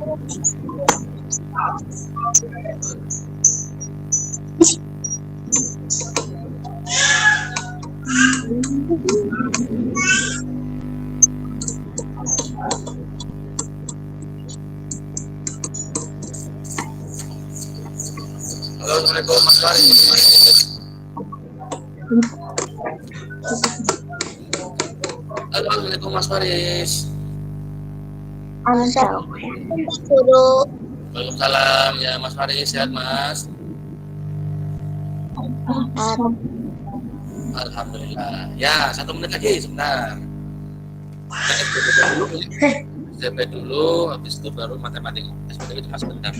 Assalamualaikum Mas Faris. Assalamualaikum Mas Faris. Waalaikumsalam ya Mas Faris, sehat Mas? Alhamdulillah. Ya, 1 menit lagi sebentar. SPP dulu, habis itu baru matematika. SPP itu masih bentar.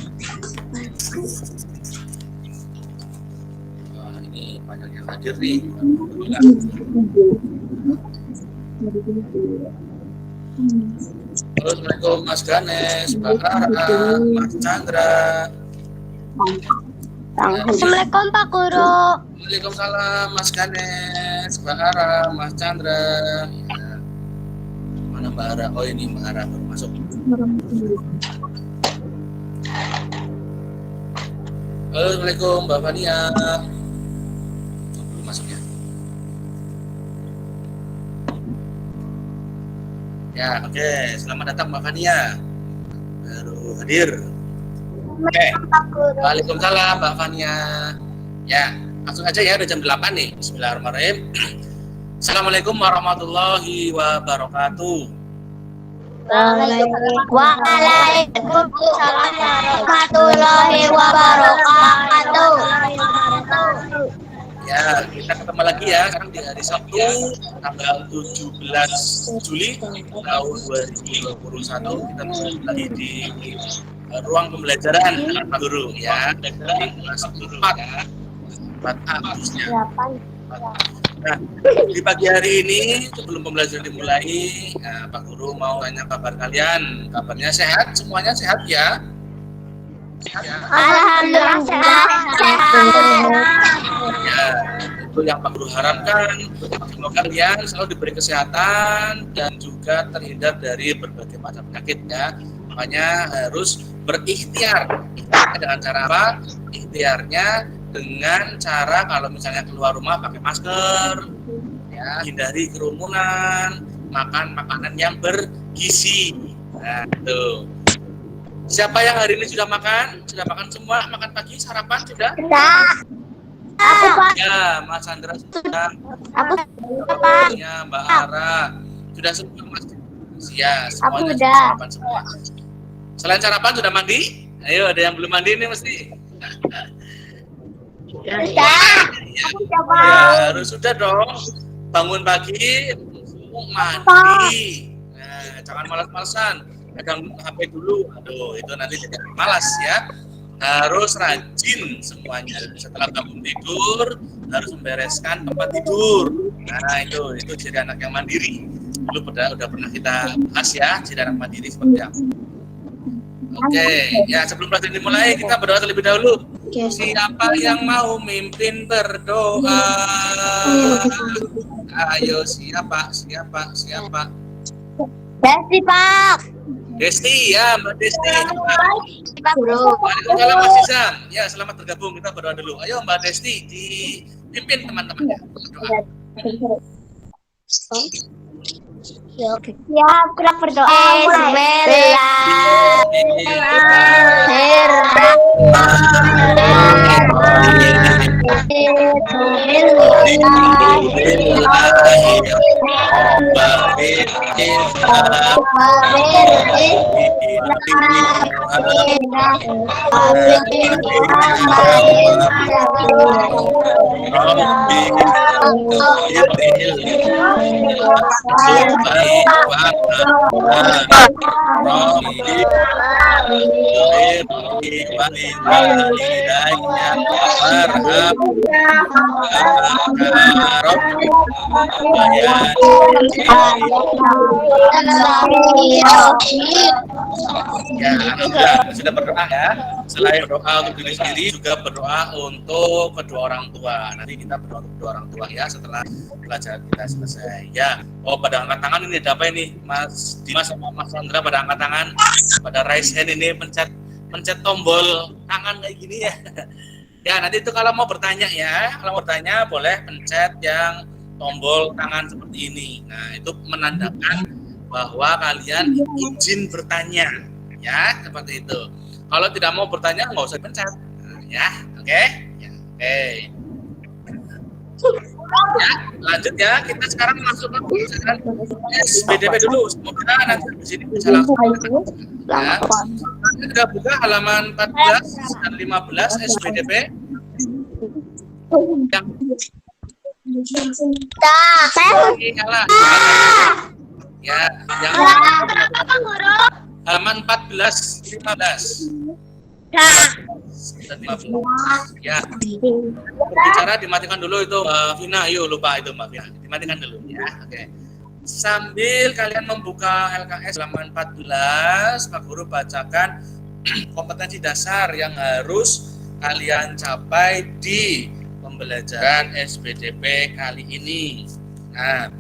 Wah, ini banyak yang hadir nih. Alhamdulillah. Assalamualaikum Mas Ganes, Mbak Ara, Mas Chandra. Assalamualaikum Pak Guru. Waalaikumsalam Mas Ganes, Mbak Ara, Mas Chandra. Ya. Mana Mbak Ara? Oh ini Mbak Ara baru masuk. Assalamualaikum Mbak Fania. Belum masuknya. Ya, oke. Selamat datang Mbak Fania. Baru hadir. Oke. Waalaikumsalam Mbak Fania. Ya, langsung aja ya, udah jam 8 nih. Bismillahirrahmanirrahim. Assalamualaikum warahmatullahi wabarakatuh. Waalaikumsalam warahmatullahi wabarakatuh. Ya, kita ketemu lagi ya sekarang di hari Sabtu tanggal 17 Juli tahun 2021. Kita lagi di ruang pembelajaran Pak Guru ya, di kelas 4 ya. 4 Agustusnya. Nah, di pagi hari ini sebelum pembelajaran dimulai, Pak Guru mau tanya kabar kalian. Kabarnya sehat? Semuanya sehat ya? Sehat ya? Alhamdulillah sehat. Ya, itu yang Pak Guru harapkan. Semoga kalian selalu diberi kesehatan dan juga terhindar dari berbagai macam penyakit ya. Makanya harus berikhtiar. Ikhtiarnya dengan cara apa? Ikhtiarnya dengan cara kalau misalnya keluar rumah pakai masker, ya, hindari kerumunan, makan makanan yang bergizi. Nah, itu. Siapa yang hari ini sudah makan? Sudah makan semua? Makan pagi, sarapan sudah? Aku Pak. Ya, Mas Chandra sudah. Aku Pak. Ya, Mbak Ara sudah semua Mas. Ya, semuanya Aku udah. sarapan semua. Selain sarapan sudah mandi? Ayo, ada yang belum mandi nih mesti. Sudah. Aku sudah Ya, harus sudah dong. Bangun pagi, mandi. Nah, jangan malas-malasan. Pegang HP dulu. Aduh, itu nanti jadi malas ya. Harus rajin semuanya. Setelah bangun tidur, harus membereskan tempat tidur. Nah, itu jadi anak yang mandiri. Dulu udah pernah kita bahas ya, jadi anak mandiri seperti apa. Oke, ya sebelum pelajaran dimulai kita berdoa terlebih dahulu. Siapa yang mau mimpin berdoa? Ayo siapa? Desti Pak. Desti ya, Mbak Desti. Pak Guru. Waalaikumsalam Mas Izam. Ya, selamat bergabung. Kita berdoa dulu. Ayo Mbak Desti dipimpin teman-temannya berdoa. Siap, kita berdoa. Ya, sudah berdoa ya. Selain berdoa untuk diri sendiri, juga berdoa untuk kedua orang tua. Nanti kita berdoa untuk kedua orang tua ya setelah pelajaran kita selesai. Ya, pada angkat tangan ini ada apa ini, Mas Dimas sama Mas Sandra pada angkat tangan, pada raise hand ini pencet tombol tangan kayak gini ya. Ya, nanti itu kalau mau bertanya ya, kalau mau bertanya boleh pencet yang tombol tangan seperti ini. Nah, itu menandakan bahwa kalian izin bertanya, ya seperti itu. Kalau tidak mau bertanya nggak usah pencet, ya, oke? Ya, oke. Ya, lanjut ya. Kita sekarang masuk ke pelajaran SPDP dulu. Semoga nanti di sini bisa langsung. Ya. Kita buka halaman 14 dan 15 SPDP. Ya, yang halaman 14, 15. Dan 15. Ya. Berbicara dimatikan dulu itu Mbak Vina, yuk lupa itu Mbak Vina. Dimatikan dulu ya. Oke. Sambil kalian membuka LKS halaman 14, Pak Guru bacakan kompetensi dasar yang harus kalian capai di pembelajaran SPDP kali ini. Nah,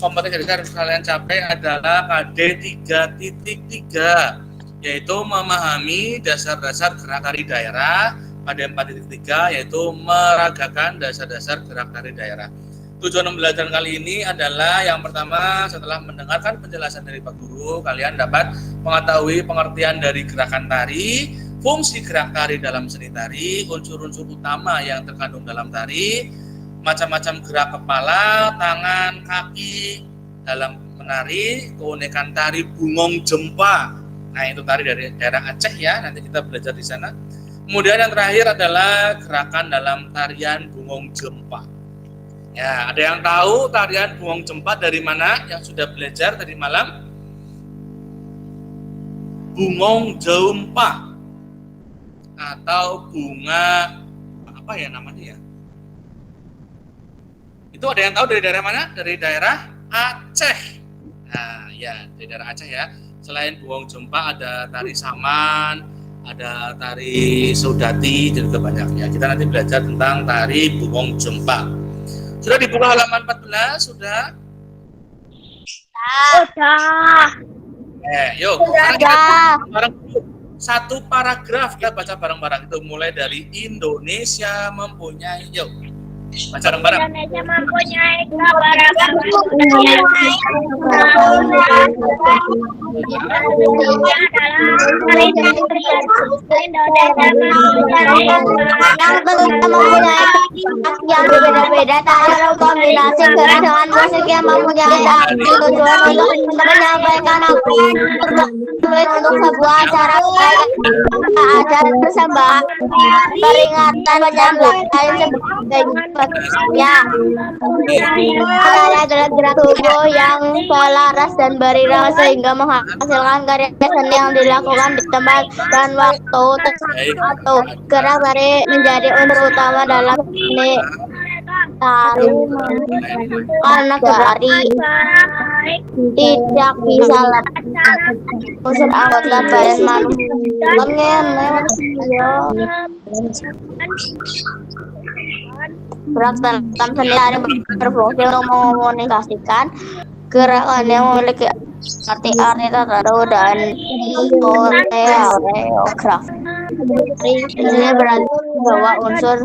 kompetensi dasar yang kalian capai adalah KD 3.3, yaitu memahami dasar-dasar gerak tari daerah. KD 4.3 yaitu meragakan dasar-dasar gerak tari daerah. Tujuan pembelajaran kali ini adalah yang pertama, setelah mendengarkan penjelasan dari Pak Guru, kalian dapat mengetahui pengertian dari gerakan tari, fungsi gerak tari dalam seni tari, unsur-unsur utama yang terkandung dalam tari, macam-macam gerak kepala, tangan, kaki dalam menari, keunikan tari bungong jempa. Nah, itu tari dari daerah Aceh ya, nanti kita belajar di sana. Kemudian yang terakhir adalah gerakan dalam tarian bungong jempa. Ya, ada yang tahu tarian bungong jempa dari mana yang sudah belajar tadi malam? Bungong jempa atau bunga apa ya namanya ya? Itu ada yang tahu dari daerah mana? Dari daerah Aceh. Nah, ya, dari daerah Aceh ya. Selain bungong jempa ada tari saman, ada tari saudati, dan juga banyak ya. Kita nanti belajar tentang tari bungong jempa. Sudah dibuka halaman 14, sudah? Sudah. Yuk, sekarang kita bareng satu paragraf, kita baca bareng-bareng. Itu mulai dari Indonesia mempunyai, yuk baca bareng-bareng. Indonesia mempunyai keberagaman yang berbeda-beda, tak kombinasi gerak dengan musik yang mempunyai tujuan untuk menyampaikan untuk sebuah acara ada persembahan peringatan penyambut lain sebagainya. Adalah gerak tubuh yang selaras dan berirama sehingga menghasilkan karya seni yang dilakukan di tempat dan waktu tertentu. Gerak tari menjadi unsur utama dalam seni tari karena tari tidak bisa lepas unsur anggota badan manusia. Gerak dalam seni tari berfungsi untuk mengomunikasikan gerakan yang memiliki arti tertentu dan koreografi. Ini berarti bahwa unsur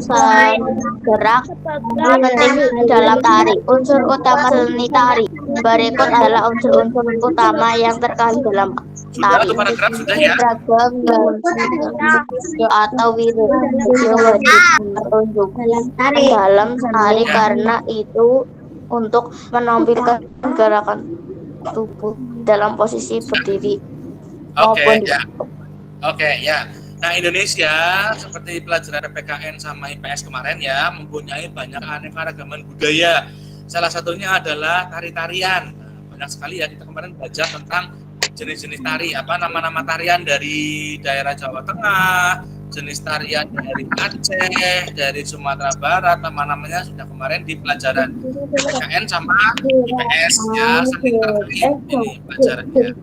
gerak penting dalam tari. Unsur utama seni tari berikut adalah unsur-unsur utama yang terkandung dalam tari. Beragam atau petunjuk dalam tari karena itu untuk menampilkan gerakan tubuh dalam posisi berdiri maupun Oke, ya. Nah, Indonesia seperti pelajaran PKN sama IPS kemarin ya, mempunyai banyak aneka-ragaman budaya. Salah satunya adalah tari-tarian. Banyak sekali ya, kita kemarin belajar tentang jenis-jenis tari, apa nama-nama tarian dari daerah Jawa Tengah, jenis tarian dari Aceh, dari Sumatera Barat, nama-namanya sudah kemarin di pelajaran PKN sama IPS ya, saling terkait ini pelajarannya.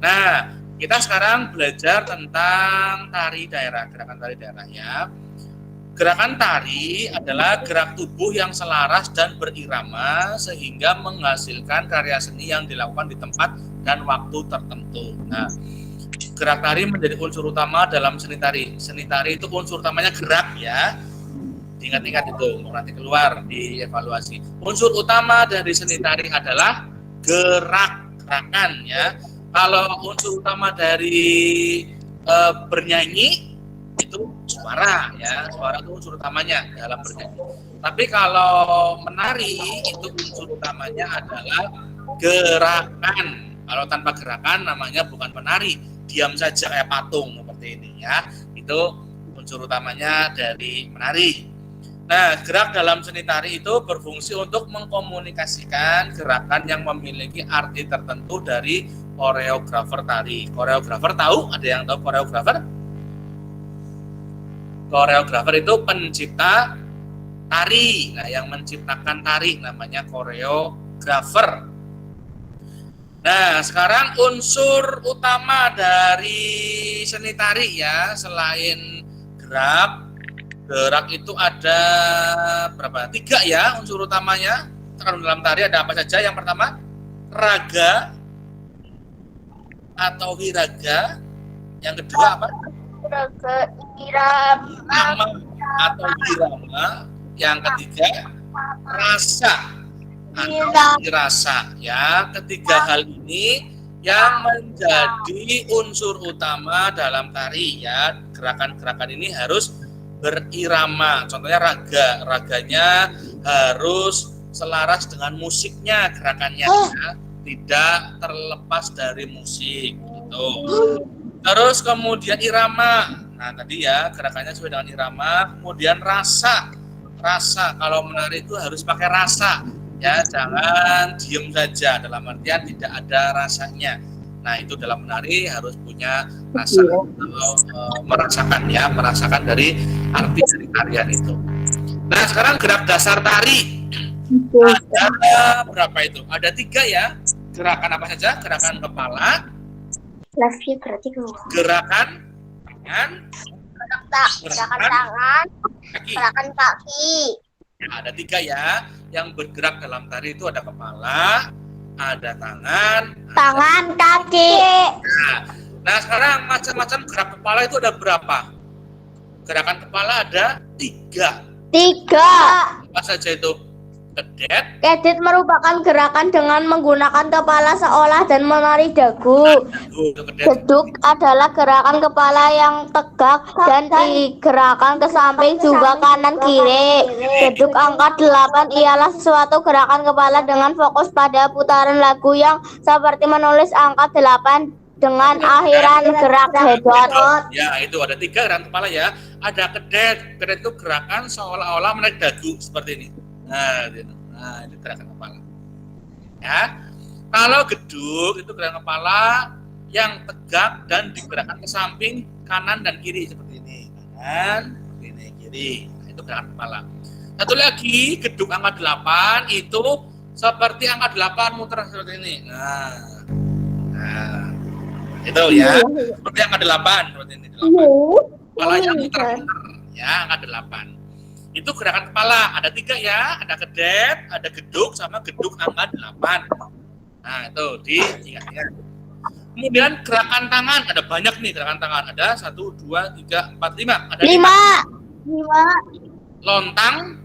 Nah, Kita sekarang belajar tentang tari daerah, gerakan tari daerah ya. Gerakan tari adalah gerak tubuh yang selaras dan berirama sehingga menghasilkan karya seni yang dilakukan di tempat dan waktu tertentu. Nah, gerak tari menjadi unsur utama dalam seni tari. Seni tari itu unsur utamanya gerak ya. Ingat-ingat itu, nanti keluar di evaluasi. Unsur utama dari seni tari adalah gerakan ya. Kalau unsur utama dari bernyanyi itu suara ya, suara itu unsur utamanya dalam bernyanyi. Tapi kalau menari itu unsur utamanya adalah gerakan. Kalau tanpa gerakan namanya bukan menari, diam saja kayak patung seperti ini ya. Itu unsur utamanya dari menari. Nah, gerak dalam seni tari itu berfungsi untuk mengkomunikasikan gerakan yang memiliki arti tertentu dari koreografer tari. Koreografer tahu? Ada yang tahu koreografer? Koreografer itu pencipta tari. Nah, yang menciptakan tari namanya koreografer. Nah, sekarang unsur utama dari seni tari ya, selain gerak itu ada berapa? 3 ya unsur utamanya. Kalau dalam tari ada apa saja? Yang pertama, raga atau hiraga. Yang kedua apa? Irama atau irama. Yang ketiga, rasa atau rasa. Ya, ketiga hal ini yang menjadi unsur utama dalam tari ya. Gerakan-gerakan ini harus berirama. Contohnya raganya harus selaras dengan musiknya gerakannya ya. Tidak terlepas dari musik gitu. Terus kemudian irama. Nah, tadi ya gerakannya sesuai dengan irama. Kemudian rasa. Kalau menari itu harus pakai rasa. Ya, jangan diem saja dalam artian tidak ada rasanya. Nah, itu dalam menari harus punya rasa atau merasakan dari arti dari tarian itu. Nah, sekarang gerak dasar tari. Ada berapa itu? Ada 3 ya. Gerakan apa saja? Gerakan kepala, gerakan tangan, gerakan kaki. Nah, ada 3 ya. Yang bergerak dalam tari itu ada kepala, ada tangan, kaki. Nah, sekarang macam-macam gerak kepala itu ada berapa? Gerakan kepala ada 3. Apa saja itu? Kedet merupakan gerakan dengan menggunakan kepala seolah dan menari dagu. Geduk adalah gerakan kepala yang tegak dan digerakkan ke samping juga kanan kiri. Geduk angka 8 ialah suatu gerakan kepala dengan fokus pada putaran lagu yang seperti menulis angka 8 dengan akhiran gerak hedot. Ya, itu ada 3 gerakan kepala ya. Ada kedet. Kedet itu gerakan seolah-olah menarik dagu seperti ini. Nah, itu gerakan kepala. Ya. Kalau geduk itu gerakan kepala yang tegak dan digerakkan ke samping kanan dan kiri seperti ini. Kanan, seperti ini, kiri. Nah, itu gerakan kepala. Satu lagi, geduk angka 8 itu seperti angka 8 muter seperti ini. Nah, itu ya. Seperti angka 8 seperti ini. 8. Kepalanya muter-muter ya, angka 8. Itu gerakan kepala, ada 3 ya, ada kedet, ada geduk, sama geduk angka 8. Nah, itu diingat-ingat. Kemudian gerakan tangan, ada banyak nih gerakan tangan. Ada 1, 2, 3, 4, 5. Ada 5. Lontang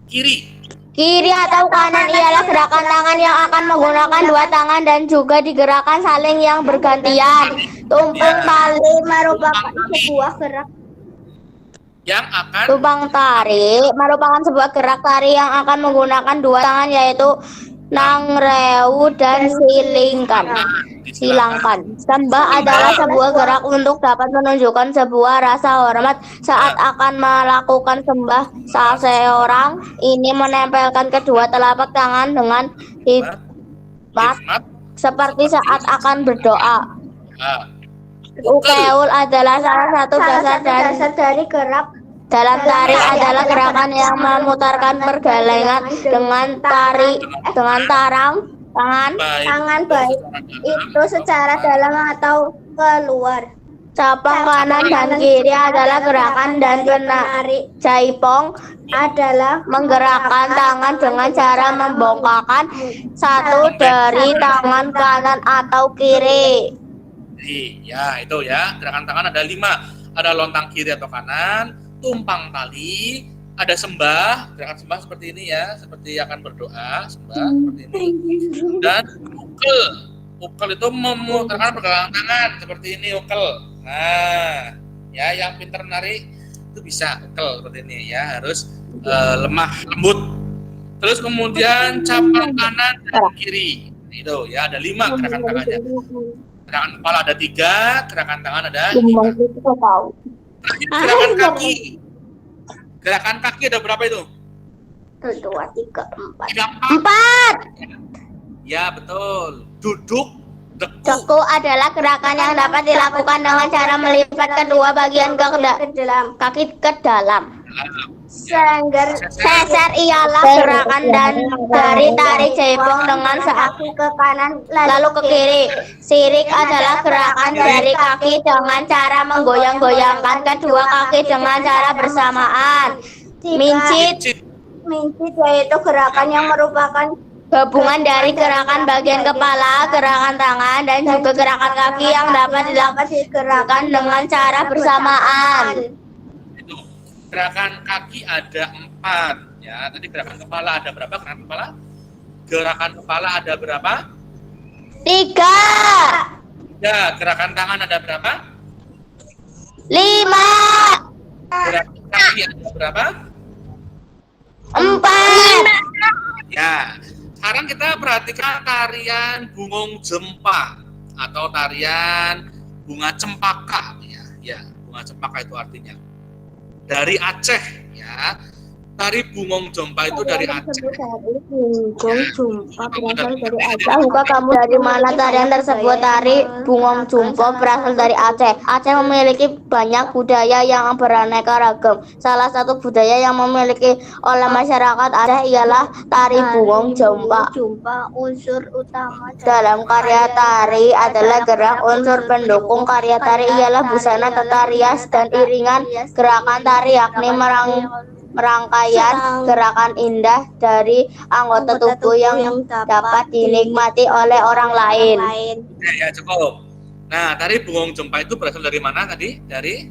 kiri. Kiri atau kanan ialah gerakan tangan yang akan menggunakan 2 tangan dan juga digerakkan saling yang bergantian. Tumpang tali merupakan sebuah gerak tumpang tari merupakan sebuah gerak tari yang akan menggunakan 2 tangan yaitu nangreu dan silangkan. Sembah adalah sebuah gerak untuk dapat menunjukkan sebuah rasa hormat saat akan melakukan sembah. Seseorang ini menempelkan kedua telapak tangan dengan hikmat seperti saat akan berdoa. Ukeul adalah salah satu dasar dari gerak dalam tari adalah gerakan yang memutarkan pergelangan dengan tarang Tangan baik itu secara dalam atau keluar. Capang kanan dan kiri adalah gerakan dan penari. Jaipong adalah menggerakkan tangan dengan cara membongkakkan satu dari tangan kanan atau kiri. Ya, itu ya. Gerakan tangan ada 5. Ada lontang kiri atau kanan, tumpang tali, ada sembah, gerakan sembah seperti ini ya, seperti akan berdoa, sembah seperti ini. Dan ukel. Ukel itu memutarkan pergelangan tangan seperti ini, ukel. Nah, ya yang pintar menari itu bisa ukel seperti ini ya, harus lemah lembut. Terus kemudian capang kanan dan kiri. Itu ya, ada 5 gerakan tangannya. Gerakan kepala ada 3, gerakan tangan ada 5. Gerakan kaki. Gerakan kaki ada berapa itu? 1, 2, 3, 4. Ada 4. Ya, betul. Duduk, Deku adalah gerakan yang dapat dilakukan dengan cara melipat kedua bagian kaki ke dalam. Seser ialah gerakan dari tari jaipong dengan kaki ke kanan lalu ke kiri. Sirik adalah gerakan dari kaki dengan cara menggoyang-goyangkan kedua kaki dengan cara bersamaan. Mincit yaitu gerakan yang merupakan gabungan dari gerakan bagian kepala, gerakan tangan, dan juga gerakan kaki yang dapat dilakukan dengan cara bersamaan. Gerakan kaki ada 4 ya. Tadi gerakan kepala ada berapa? Gerakan kepala? Gerakan kepala ada berapa? 3. Ya, gerakan tangan ada berapa? 5. Gerakan kaki ada berapa? 4. Ya. Sekarang kita perhatikan tarian Bungong Jempa atau tarian bunga cempaka ya. Ya, bunga cempaka itu artinya dari Aceh ya. Tari Bungong Jempa itu dari Aceh. Bungong Jempa berasal dari Aceh. Tahukah kamu dari mana tarian tersebut? Tari Bungong Jempa berasal dari Aceh. Aceh memiliki banyak budaya yang beraneka ragam. Salah satu budaya yang memiliki oleh masyarakat Aceh ialah tari Bungong Jempa. Unsur utama dalam karya tari adalah gerak. Unsur pendukung karya tari ialah busana, tata rias, dan iringan gerakan tari, yakni merangkaian gerakan indah dari anggota tubuh yang dapat dinikmati oleh orang lain. Ya, cukup. Nah, tari Bungong Jempa itu berasal dari mana tadi? Dari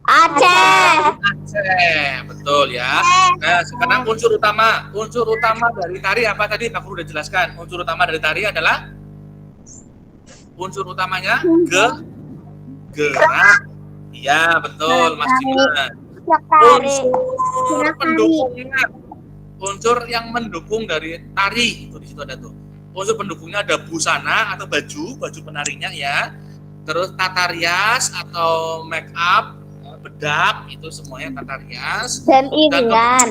Aceh. Aceh, betul ya. Nah, sekarang unsur utama dari tari apa tadi? Pak Guru udah jelaskan. Unsur utama dari tari adalah unsur utamanya gerak. Iya, betul, Mas Jiman. Unsur yang mendukung dari tari itu di situ ada tuh. Unsur pendukungnya ada busana atau baju penarinya ya. Terus tata rias atau make up, bedak itu semuanya tata rias. Dan iringan.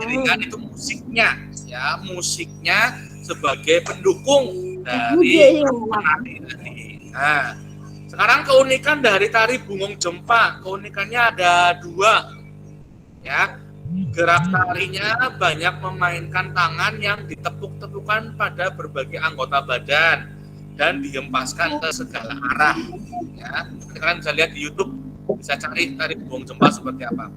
Iringan itu musiknya ya, musiknya sebagai pendukung dari penari tadi. Nah, sekarang keunikan dari tari Bungong Jempa, keunikannya ada 2 ya. Gerak tarinya banyak memainkan tangan yang ditepuk-tepukan pada berbagai anggota badan dan dihempaskan ke segala arah ya. Kalian bisa lihat di YouTube, bisa cari tari Bungong Jempa seperti apa.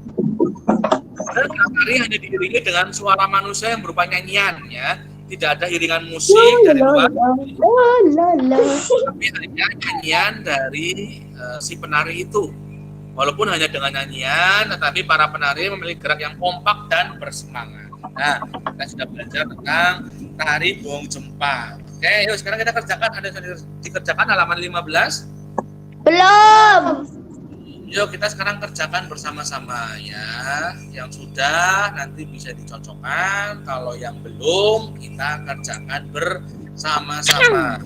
Dan tari hanya diiringi dengan suara manusia yang berupa nyanyian ya. Tidak ada iringan musik dari luar, tapi hanya nyanyian dari si penari itu. Walaupun hanya dengan nyanyian, tetapi para penari memiliki gerak yang kompak dan bersemangat. Nah, kita sudah belajar tentang tari Bungong Jempa. Oke, yuk sekarang kita kerjakan. Ada yang dikerjakan halaman 15? Belum. Yuk kita sekarang kerjakan bersama-sama ya. Yang sudah nanti bisa dicocokkan. Kalau yang belum kita kerjakan bersama-sama.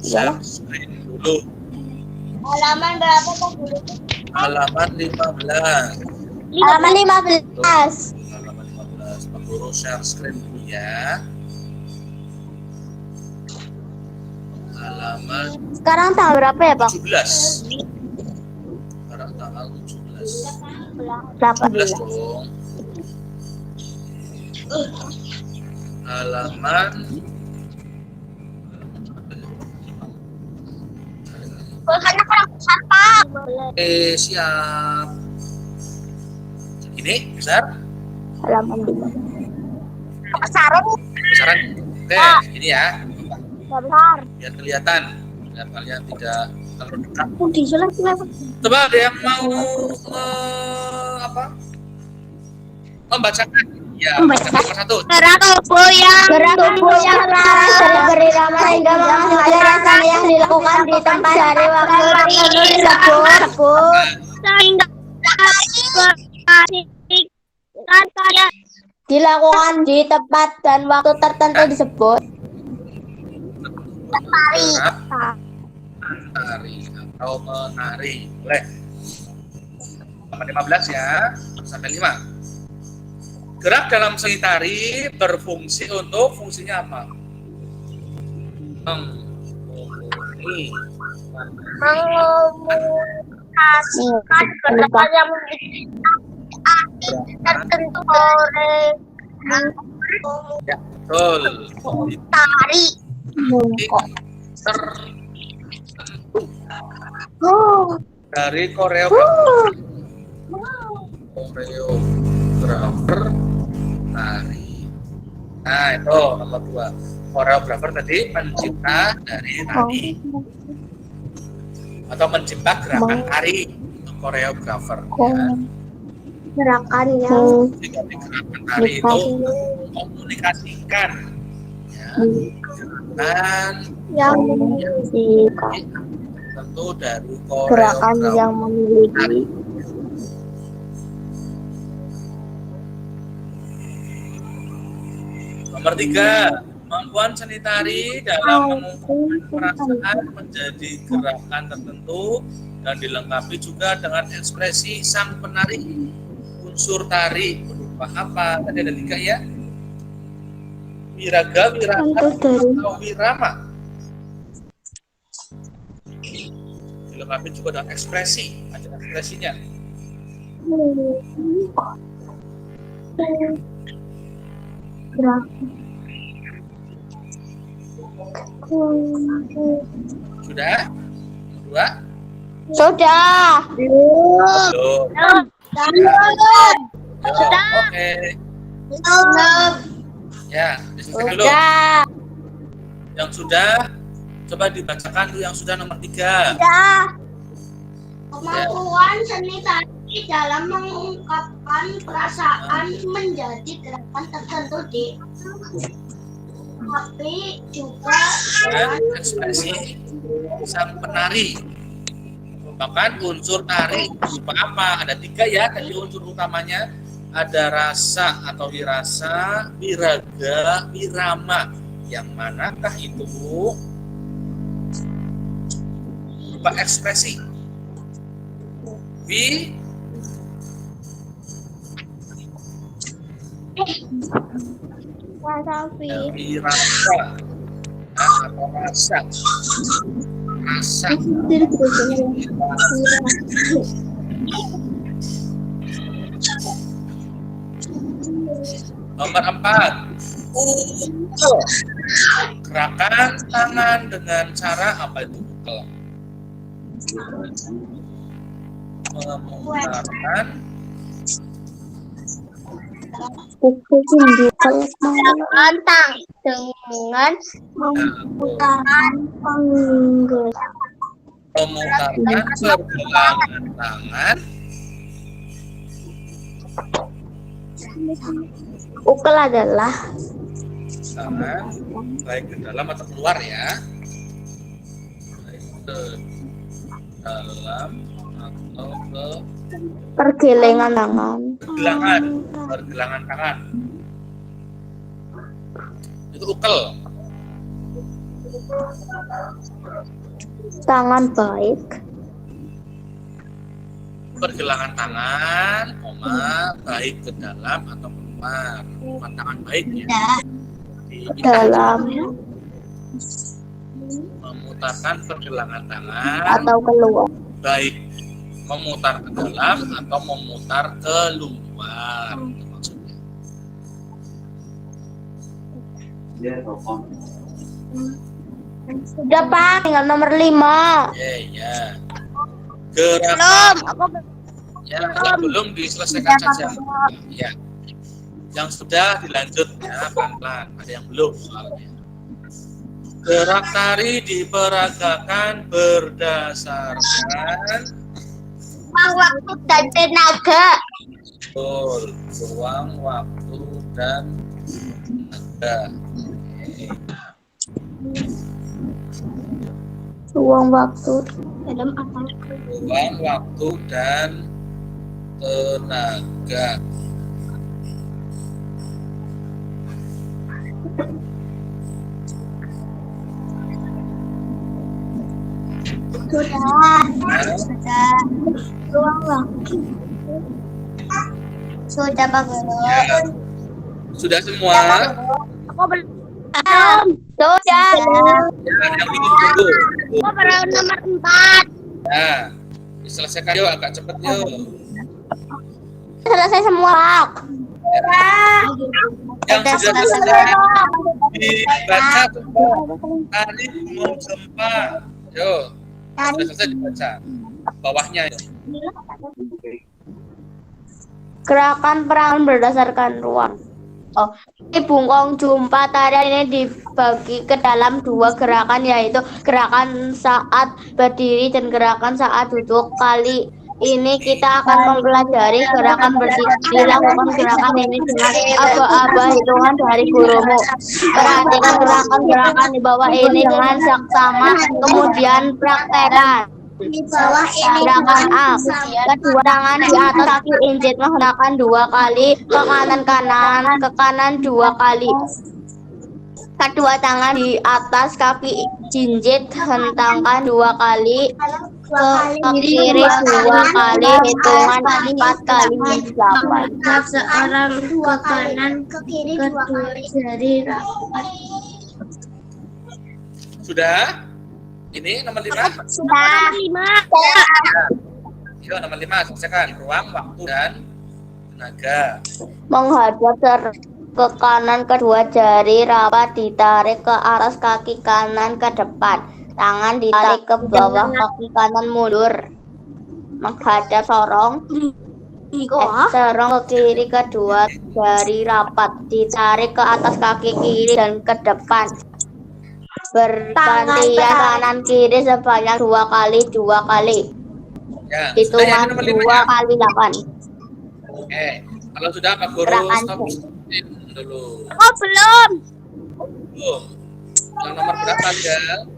Share screen dulu. Halaman berapa Pak Guru? Halaman 15. Halaman 15. Halaman 15. Pak Guru share screen dulu ya. Halaman Sekarang tanggal berapa ya Pak? 17. Sekarang tanggal 17. 17 18. dong. halaman siap. Ini besar? Halaman 5. Besaran. Oke, ini ya. Besar. Biar kelihatan. Biar kalian tidak terlalu dekat. Disulat. Coba ada yang mau membacakan? Ya, nomor 1. Gerak tubuh yang selaras dan berirama sehingga menghasilkan gerakan yang dilakukan di tempat dari waktu tertentu disebut sehingga dilakukan di tempat dan waktu tertentu disebut Tari atau menari. Boleh. Nomor 15 ya, sampai 5. Gerak dalam seni tari berfungsi untuk fungsinya apa? mengkomunikasikan gerakan yang memiliki arti tertentu oleh Ya, betul. tari. Dari koreografer tari. Nah, itu nomor 2. Koreografer tadi pencipta dari tari atau mencipta gerakan tari. Koreografer. Ya. Gerakan yang Jika di gerakan tari itu komunikasikan ya, gerakan tentu dari gerakan yang koreografer memiliki Nomor 3, kemampuan seni tari dalam mengungkapkan perasaan menjadi gerakan tertentu dan dilengkapi juga dengan ekspresi sang penari. Unsur tari berupa apa? Tadi ada 3 ya. Wiraga, wirama, atau wirama. Dilengkapi juga dengan ekspresi. Ada ekspresinya. Sudah? Dua? sudah. Belum. Oke. Ya, disini dulu. Sudah. Yang sudah, coba dibacakan dulu yang sudah nomor 3. Kemampuan seni tari dalam mengungkapkan perasaan menjadi gerakan tertentu tapi juga Dan ekspresi sang penari merupakan unsur tari. Berupa apa? Ada 3 ya, tadi unsur utamanya. Ada rasa atau wirasa, wiraga, wirama. Yang manakah itu? Berupa ekspresi. Wirasa atau rasa. Nomor 4, ukel. Gerakan tangan dengan cara apa itu ukel? Memutarkan Tantang dengan memutaran pergelangan tangan. Ukel adalah Tangan baik ke dalam atau keluar ya. Baik ke dalam atau ke pergelangan tangan. pergelangan tangan. Itu ukel. Tangan baik. Pergelangan tangan, baik ke dalam atau keluar. Bukan tangan baik ya. Dalam Memutarkan pergelangan tangan atau keluar. baik memutar ke dalam atau memutar keluar. Itu maksudnya. Sudah Pak, tinggal nomor 5. Ya. Gerakan Aku ya, yang belum diselesaikan saja. Ya. Yang sudah dilanjut ya, pelan-pelan. Ada yang belum soalnya. Gerak tari diperagakan berdasarkan waktu dan tenaga. betul, ruang, waktu, dan tenaga. Ruang waktu. Ruang, waktu, dan tenaga. Sudah. Ruang waktu. Sudah Pak Guru. Ya. Sudah semua? Aku belum. Sudah. Ya, yang belum tunggu. Aku baru nomor 4. Ya, diselesaikan yuk, agak cepet yuk. Selesai semua. Yang sudah selesai dibaca tari gunung gempa. Yuk, sudah selesai dibaca. Bawahnya yuk. Gerakan perangan berdasarkan ruang. Oh, di bungkong jumpa tarian ini dibagi ke dalam 2 gerakan, yaitu gerakan saat berdiri dan gerakan saat duduk. Kali ini kita akan mempelajari gerakan berdiri. Lakukan gerakan ini dengan aba-aba hitungan dari gurumu. Perhatikan gerakan-gerakan di bawah ini dengan saksama, kemudian praktekkan. Di bawah ini Gerakan A, kedua tangan di atas kaki injek menggunakan 2 kali, ke kanan 2 kali. Kedua tangan di atas kaki jinjit hentangkan 2 kali, ke kiri 2 kali, hitungan 4 kali 8. seorang ke kanan ke kiri 2 kali. Jari Sudah? Ini nomor 5? sudah 5. Yuk, nomor 5 selesaikan. Ruang, waktu, dan tenaga. Menghadap ke kanan, kedua jari rapat ditarik ke atas kaki kanan ke depan. Tangan ditarik ke bawah, kaki kanan mundur. Menghadap sorong. Sorong ke kiri, kedua jari rapat ditarik ke atas kaki kiri dan ke depan. Bergantian kanan kiri sebanyak 2 kali. Ya, sudah ya, Hitungan nomor 2 5 ya? kali 8. Oke, kalau sudah Pak Guru Gerakan stop C. dulu. Oh belum. Belum. Yang nomor berapa aja? Nomor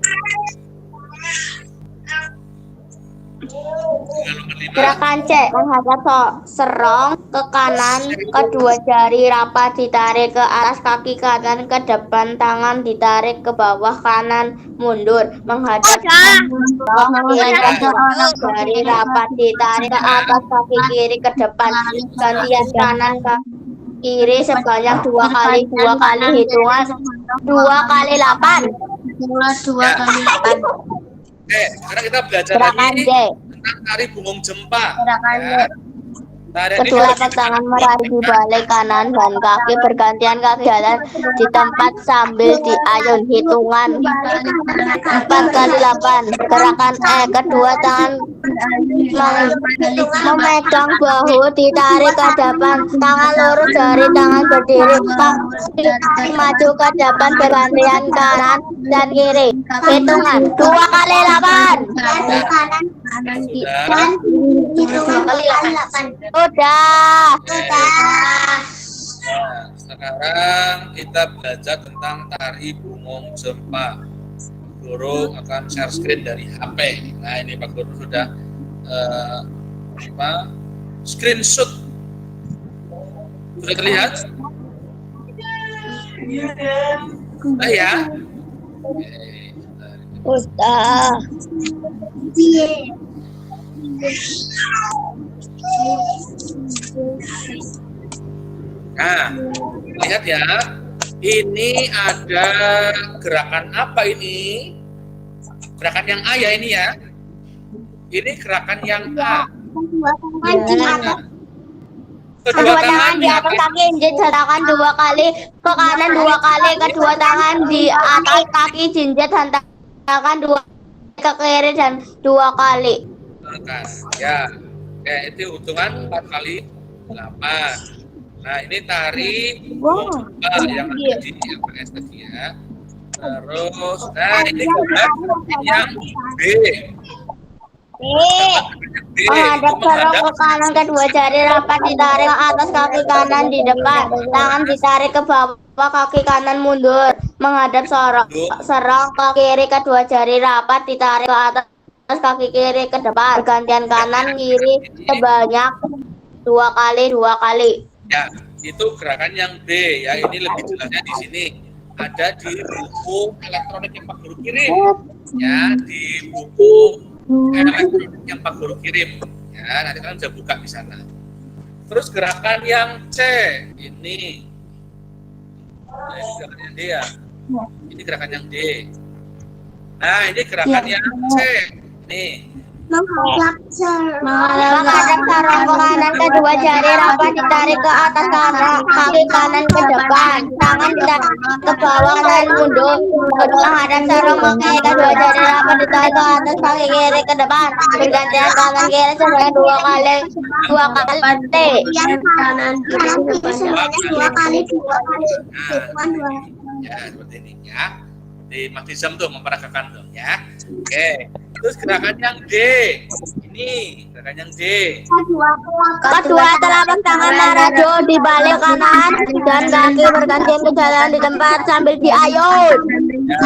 5. Gerakan C, menghadap serong ke kanan, kedua jari rapat ditarik ke atas kaki kanan ke depan, tangan ditarik ke bawah kanan mundur, menghadap serong kiri, kedua jari rapat ditarik ke atas kaki kiri ke depan, gantian kanan ke kiri sebanyak 2 kali, hitungan 2 kali 8. 2 kali 8. Oke, sekarang kita belajar Gerakan lagi D. tentang tari bungung jempa. Gerakan D. Tarian ini Kedua telapak tangan meraih di balik kanan dan kaki bergantian, kaki jalan di tempat sambil diayun. Hitungan 4 kali 8. Gerakan E. Kedua tangan memegang bahu ditarik ke depan. Tangan lurus dari tangan berdiri. Kaki maju ke depan bergantian kanan dan kiri. Hitungan 2 kali 8. Kanan sudah. dan hitungan 2 kali 8. Udah. Nah, sekarang kita belajar tentang tari bungung jempa. Guru akan share screen dari HP. Nah, ini Pak Guru sudah screenshot. Sudah terlihat? Nah ya. Udah. Nah, lihat ya. Ini ada gerakan apa ini? Gerakan yang A ya ini ya. Ini gerakan yang A. Mancing atas. Kedua tangan di atas kaki, jinjit hentakan 2 kali ke kanan 2 kali, kedua tangan di atas kaki, jinjit hentakan 2 ke kiri dan 2 kali. Ya, oke, itu hitungan 4 kali 8. Nah, ini tari yang ada di LPS tadi ya. Terus, nah ini gambar yang B. Menghadap sorong ke kanan, kedua jari rapat ditarik ke atas, kaki kanan di depan, tangan ditarik ke bawah, kaki kanan mundur. Menghadap serong ke kiri, kedua jari rapat ditarik ke atas, kaki kiri ke depan, pergantian kanan kiri sebanyak 2 kali 2 kali. Ya, itu gerakan yang B ya. Ini lebih jelasnya di sini. Ada di buku elektronik yang Pak Guru kirim. Ya, di buku elektronik yang Pak Guru kirim. Ya, nanti kalian bisa buka di sana. Terus gerakan yang C ini. Nah, ini gerakan yang D ya. Ini gerakan yang D. Nah, ini gerakan yang C. Nih. Menghadap Menghadap sorong ke kanan, kedua jari rapat ditarik ke atas, kaki kanan ke depan, tangan ditarik ke bawah dan mundur. Menghadap sorong ke kiri, kedua jari rapat ditarik ke atas, kaki kiri ke depan, pergantian kanan kiri sebanyak 2 kali 2 kali. kanan kiri sebanyak 2 kali 2 kali. Ya, seperti ini ya. Di Mas Dizam tuh memperagakan tuh ya. Oke. Terus gerakan yang D. Ini gerakan yang D. Kedua telapak tangan Narajo di balik kanan dan kaki bergantian berjalan di tempat sambil diayun.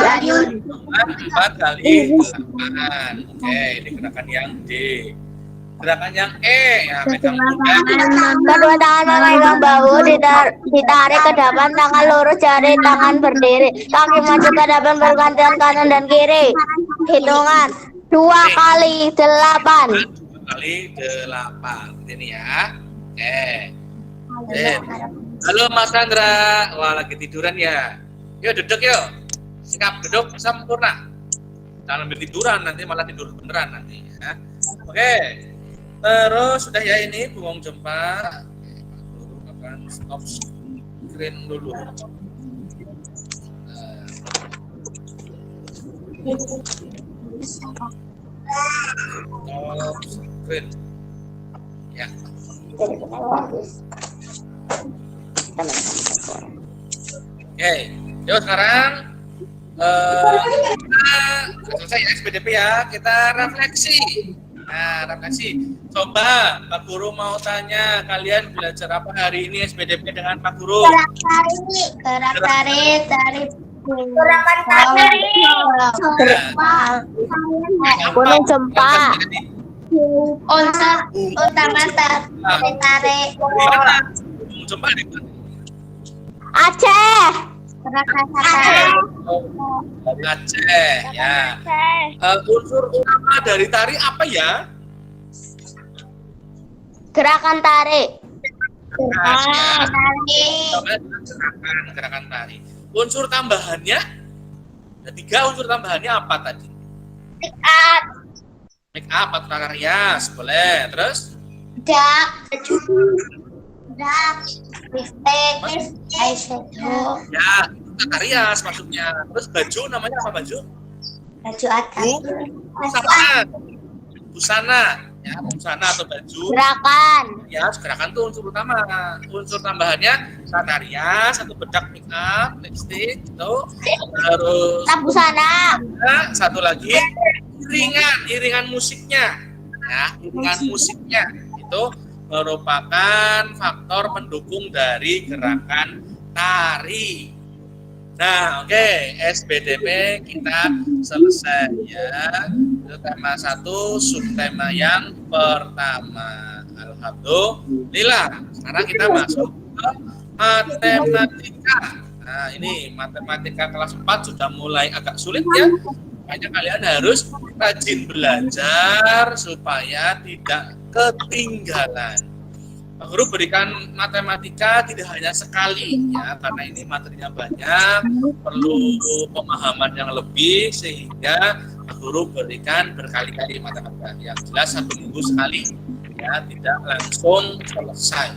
Ya, 4 kali 8. Oke, ini gerakan yang D. Gerakan yang E ya, megang pinggang. Kedua tangan memegang bahu, ditarik ke depan, tangan lurus, jari tangan berdiri, kaki maju ke depan bergantian kanan dan kiri. Hitungan 2 kali 8. 2 kali 8. Ini ya. Oke. Halo Mas Sandra. Wah, lagi tiduran ya. Yuk duduk yuk. Sikap duduk sempurna. Jangan sambil tiduran, nanti malah tidur beneran nanti ya. Oke. Terus sudah ya ini bengong jempa. Guru akan stop screen dulu. Stop screen. Ya. Oke, yuk sekarang kita selesai ya SPDP ya. Kita refleksi. Nah, refleksi. Coba Pak Guru mau tanya, kalian belajar apa hari ini SPDP dengan Pak Guru? Gerak tarik, Gerakan tarik. gunung jempa, Unta mata. Tarik. Mana? Coba di mana? Aceh, Gerakan tarik. Dari Aceh ya. Unsur utama dari tari apa ya? gerakan tarik, Gerakan tari. Unsur tambahannya? Ada 3 unsur tambahannya apa tadi? Make up atau tata rias, boleh. Terus? lipstick, eyeshadow, Ya, tata rias maksudnya. Terus baju namanya apa baju? baju atas, Busana. Ya, busana atau baju. gerakan, Ya, gerakan tuh unsur utama. Unsur tambahannya tata rias, 1 bedak make up, lipstick, itu. Terus busana, satu lagi iringan musiknya. Ya, iringan musiknya itu merupakan faktor pendukung dari gerakan tari. Nah, oke, SBDP kita selesai ya. Itu tema 1, subtema yang pertama. Alhamdulillah. Sekarang kita masuk ke matematika. Nah, ini matematika kelas 4 sudah mulai agak sulit ya. Makanya kalian harus rajin belajar supaya tidak ketinggalan. Pak Guru berikan matematika tidak hanya sekali ya, karena ini materinya banyak, perlu pemahaman yang lebih, sehingga Pak Guru berikan berkali-kali matematika. Yang jelas 1 minggu sekali ya, tidak langsung selesai.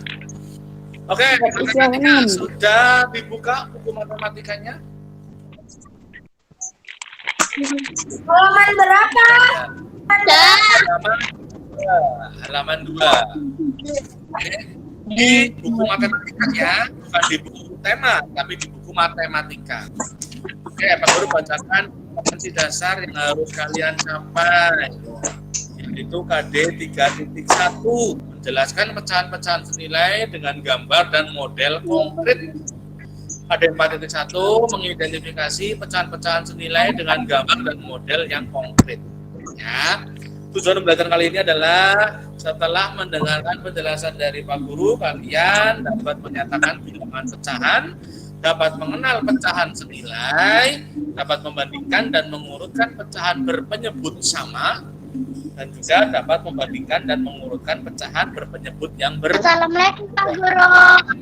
Oke, matematika sudah dibuka buku matematikanya? Halaman berapa? Halaman 2. Oke. Di buku matematika ya, bukan di buku tema, tapi di buku matematika. Oke, Pak Guru bacakan kompetensi dasar yang harus kalian capai, yaitu KD 3.1, menjelaskan pecahan-pecahan senilai dengan gambar dan model konkret. KD 4.1, mengidentifikasi pecahan-pecahan senilai dengan gambar dan model yang konkret. Ya. Tujuan belajar kali ini adalah setelah mendengarkan penjelasan dari Pak Guru, kalian dapat menyatakan bilangan pecahan, dapat mengenal pecahan senilai, dapat membandingkan dan mengurutkan pecahan berpenyebut sama, dan juga dapat membandingkan dan mengurutkan pecahan berpenyebut yang Assalamualaikum Pak Guru.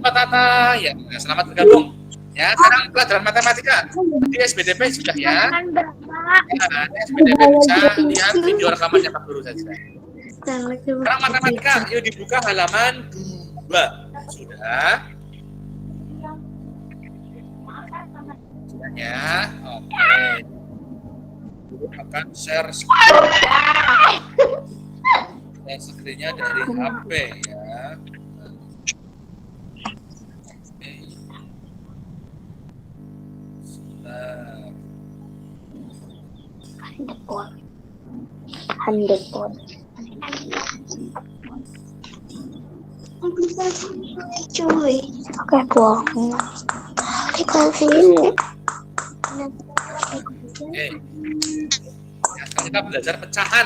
Pak Tata. Ya, selamat bergabung. Ya, sekarang pelajaran matematika di SBDP sudah ya. Ya, di SBDP bisa lihat video rekamannya Pak Guru saja. Sekarang matematika, yuk dibuka halaman 2. Sudah? Sudah ya? Oke. Guru akan share screen-nya dari HP ya. Handphone. Cuy. Oke, buang. Dikasih ini. Oke. Ya, sekarang kita belajar pecahan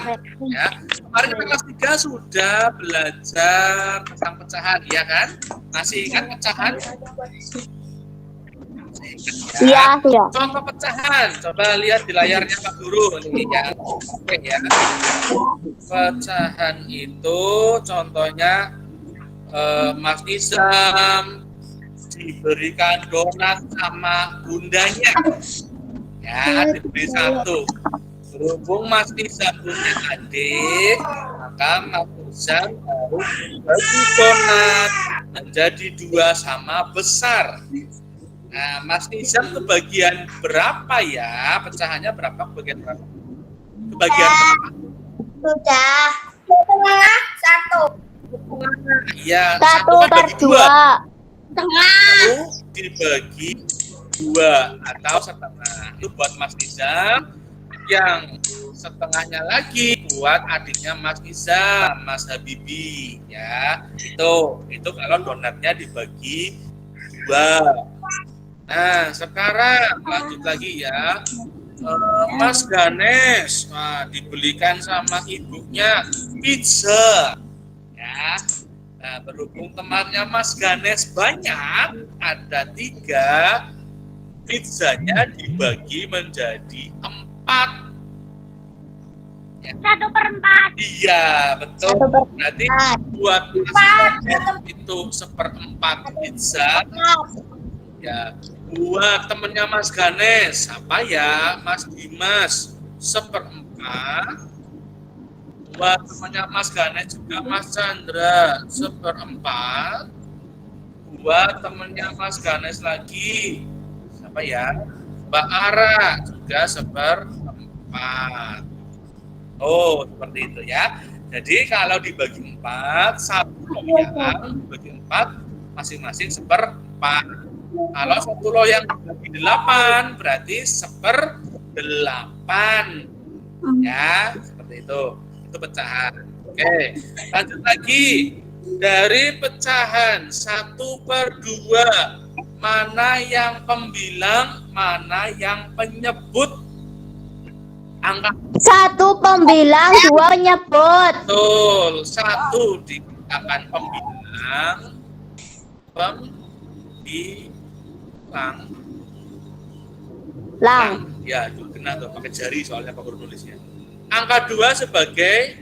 ya. Kemarin kita kelas 3 sudah belajar tentang pecahan, ya kan? Masih ingat pecahan? Iya, iya. Contoh pecahan, coba lihat di layarnya Pak Guru ini ya. Oke ya. Pecahan itu contohnya Mas Nizam diberikan donat sama bundanya. Ya, diberi 1. Berhubung Mas Nizam punya adik, maka Mas Nizam harus bagi donat menjadi 2 sama besar. Nah, Mas Nizam kebagian berapa ya? Pecahannya berapa? Kebagian berapa? Kebagian berapa? Sudah. Setengah 1. Iya, 1 per 2. Setengah. 1 dibagi 2 atau setengah. Itu buat Mas Nizam. Yang setengahnya lagi buat adiknya Mas Nizam, Mas Habibi ya. Itu kalau donatnya dibagi 2. Nah, sekarang lanjut lagi ya. Mas Ganes, dibelikan sama ibunya pizza. Ya. Nah, berhubung temannya Mas Ganes banyak, ada 3, pizzanya dibagi menjadi 4. Ya. 1/4. Iya, betul. 1/4. Berarti buat Mas Ganes itu 1/4 pizza. Ya, buat temennya Mas Ganes, apa ya, Mas Dimas 1/4. Buat temennya Mas Ganes juga Mas Chandra 1/4. Buat temennya Mas Ganes lagi, siapa ya, Mbak Ara juga 1/4. Oh, seperti itu ya. Jadi kalau dibagi 4, 1 loyang dibagi 4, masing-masing 1/4. Kalau 1 loyang dibagi 8, berarti 1/8. Ya, seperti itu. Itu pecahan. Oke, lanjut lagi. Dari pecahan 1/2, mana yang pembilang, mana yang penyebut? Angka 1 pembilang, 2 penyebut. betul. 1 dikatakan pembilang, Lang. Ya, itu kena tuh pakai jari soalnya Pak Guru nulisnya. Angka 2 sebagai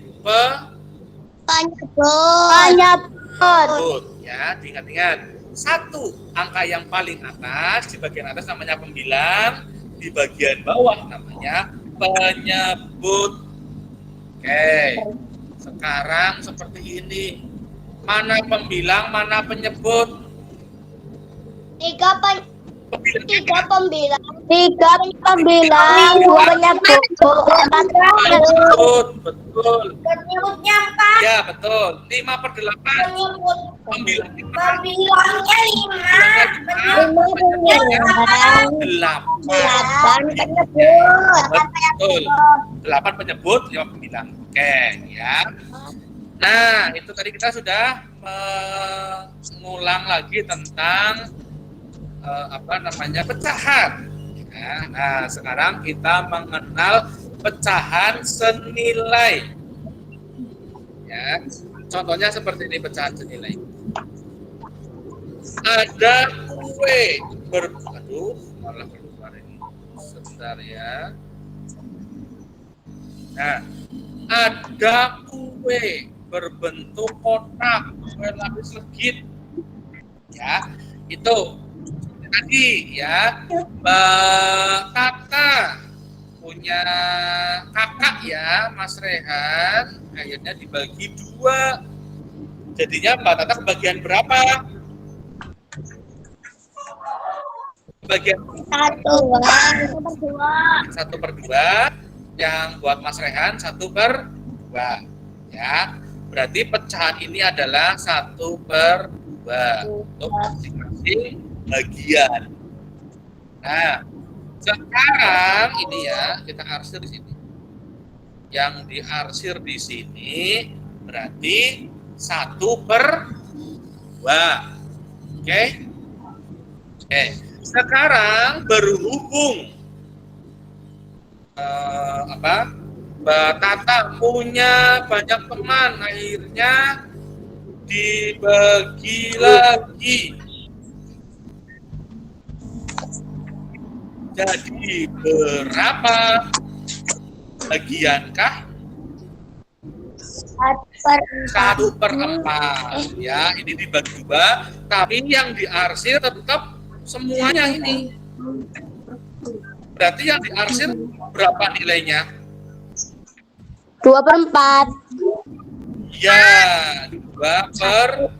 Penyebut. ya, diingat-ingat. 1 angka yang paling atas, di bagian atas namanya pembilang, di bagian bawah namanya penyebut. Oke. Sekarang seperti ini. Mana pembilang, mana penyebut? Tiga pembilang, dua penyebut, empat Betul. Penyebutnya 4. Ya, betul. 5/8. Pembilang Pembilangnya 5. penyebutnya 8. delapan penyebut. Betul. 8 penyebut, 5 pembilang. Oke, ya. Nah, itu tadi kita sudah mengulang lagi tentang pecahan. Ya, nah, sekarang kita mengenal pecahan senilai. Ya, contohnya seperti ini pecahan senilai. Ada kue malah keluar ini. Sebentar ya. Nah, ada kue berbentuk kotak, kue lapis legit. Ya, itu tadi ya, Mbak Tata punya kakak ya, Mas Rehan, akhirnya dibagi 2. Jadinya Mbak Tata kebagian berapa? Bagian 1/2. Yang buat Mas Rehan 1/2. Ya, berarti pecahan ini adalah 1/2 untuk masing-masing bagian. Nah, sekarang ini ya kita arsir di sini. Yang diarsir di sini berarti 1/2. Oke? Oke. Sekarang berhubung Mbak Tata punya banyak teman, akhirnya dibagi lagi. Jadi berapa bagiankah? 1/4. Ya, ini dibagi 2, tapi yang diarsir tetap semuanya ini. Berarti yang diarsir berapa nilainya? 2/4. Ya, 2/4.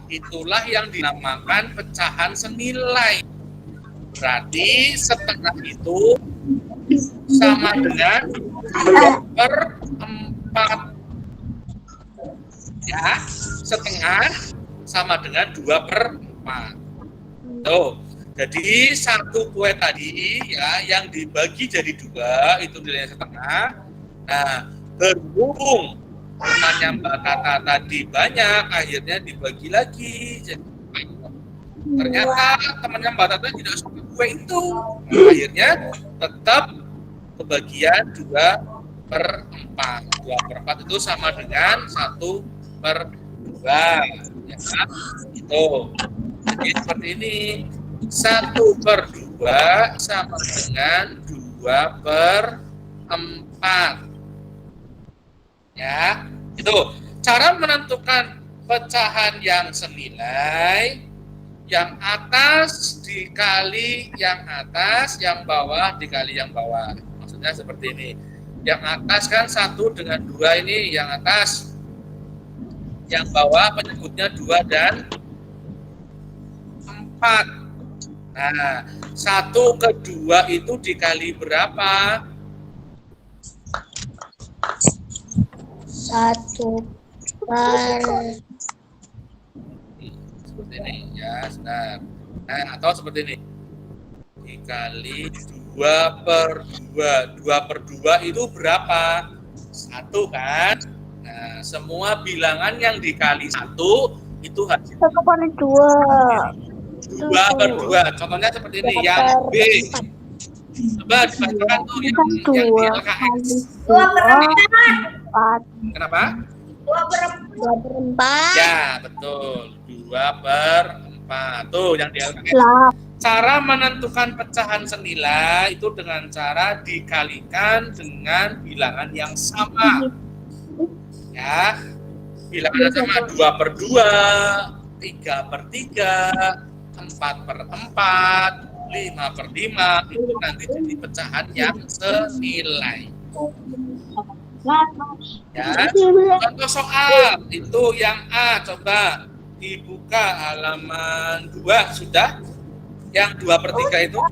Itulah yang dinamakan pecahan senilai. Berarti setengah itu sama dengan 2/4. Ya, setengah sama dengan 2/4. Tuh, jadi satu kue tadi ya yang dibagi jadi 2 itu nilainya setengah. Nah, berhubung temannya Mbak Tata tadi banyak, akhirnya dibagi lagi. Jadi, ternyata temannya Mbak Tata tidak suka kue itu. Nah, akhirnya tetap kebagian 2/4. 2/4 itu sama dengan 1/2. Ya kan? Itu. Jadi seperti ini. 1/2 sama dengan 2/4. Ya, itu cara menentukan pecahan yang senilai. Yang atas dikali yang atas, yang bawah dikali yang bawah. Maksudnya seperti ini. Yang atas kan 1 dengan 2 ini yang atas. Yang bawah penyebutnya 2 dan 4. Nah, 1/2 itu dikali berapa? 1/4. Seperti ini ya, sebentar. Nah, atau seperti ini. Dikali 2/2. 2/2 itu berapa? 1 kan? Nah, semua bilangan yang dikali 1 itu hasilnya 2/2. Contohnya seperti ini, yang B. Coba dibacakan tuh yang di LKS. 2/4. Kenapa? 2/4. Ya, betul. 2/4. Tuh yang di LKS. Cara menentukan pecahan senilai itu dengan cara dikalikan dengan bilangan yang sama. Ya, bilangannya sama 2/2, 3/3, 4/4, 5/5, itu nanti jadi pecahan yang senilai. Ya, contoh soal itu yang A, coba dibuka halaman 2 sudah. Yang 2/3 itu?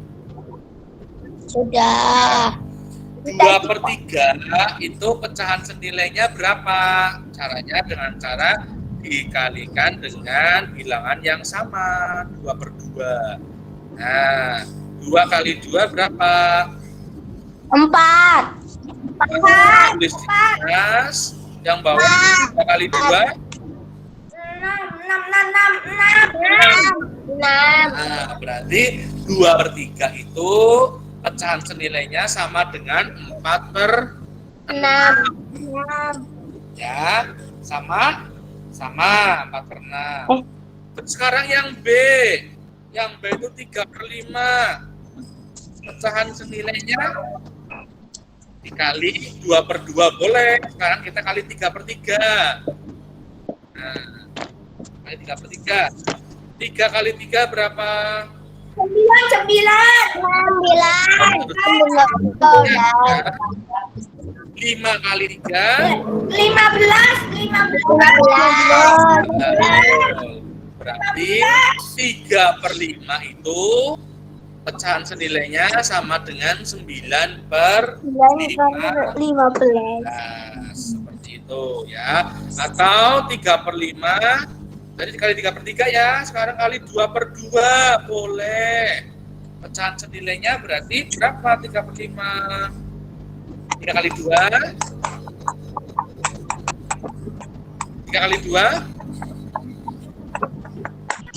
Sudah. 2/3 itu pecahan senilainya berapa? Caranya dengan cara dikalikan dengan bilangan yang sama, 2/2. Nah, 2 kali 2 berapa? 4. Tulis di atas, yang bawah 2 kali 2. 6. Nah, berarti 2/3 itu pecahan senilainya sama dengan 4/6. Ya, sama 4/6. Sekarang yang B itu 3/5. Pecahan senilainya dikali 2/2 boleh. Sekarang kita kali 3/3. Nah, kali 3/3. 3 kali 3 berapa? 9. 5 kali 3 berarti 3/5 itu pecahan senilainya sama dengan 9/15. Seperti itu ya. Atau 3/5 jadi kali 3/3 ya. Sekarang kali 2/2 boleh. Pecahan senilainya berarti berapa? 3/5. 3 kali 2. 3 kali 2.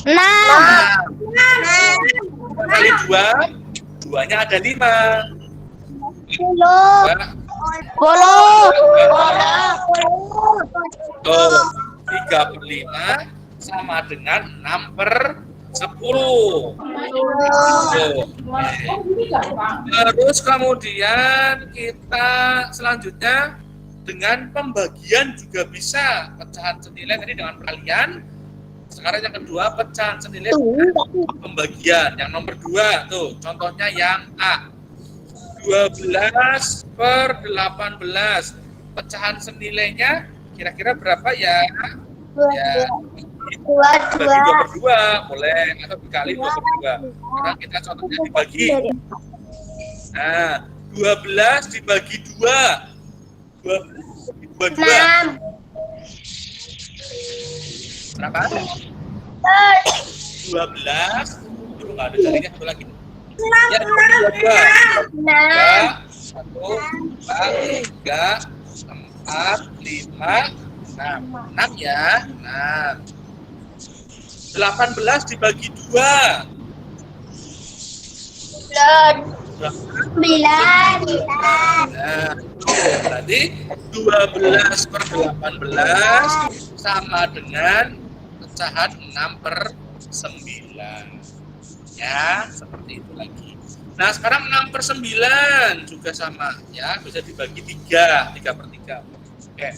6. 2 kali 2. 2-nya ada 5. 10. 3/5 sama dengan 6/10. Terus kemudian kita selanjutnya dengan pembagian juga bisa. Pecahan senilai tadi dengan peralihan. Sekarang yang kedua pecahan senilai dengan pembagian. Yang nomor 2 tuh contohnya yang A. 12/18. Pecahan senilainya kira-kira berapa ya? Ya, bagi 2/2 boleh atau dikali 2/2. Sekarang kita contohnya dibagi. Nah, 12 dibagi 2. 2 berapa? 12. Itu enggak ada jarinya satu lagi. Ya, 2. 1, 2, 3, 4, 5, 6 ya. 6. 18 dibagi 2. 9. Nah, berarti 12/18 sama dengan pecahan 6/9. Ya, seperti itu lagi. Nah, sekarang 6/9 juga sama ya, bisa dibagi 3/3. Oke.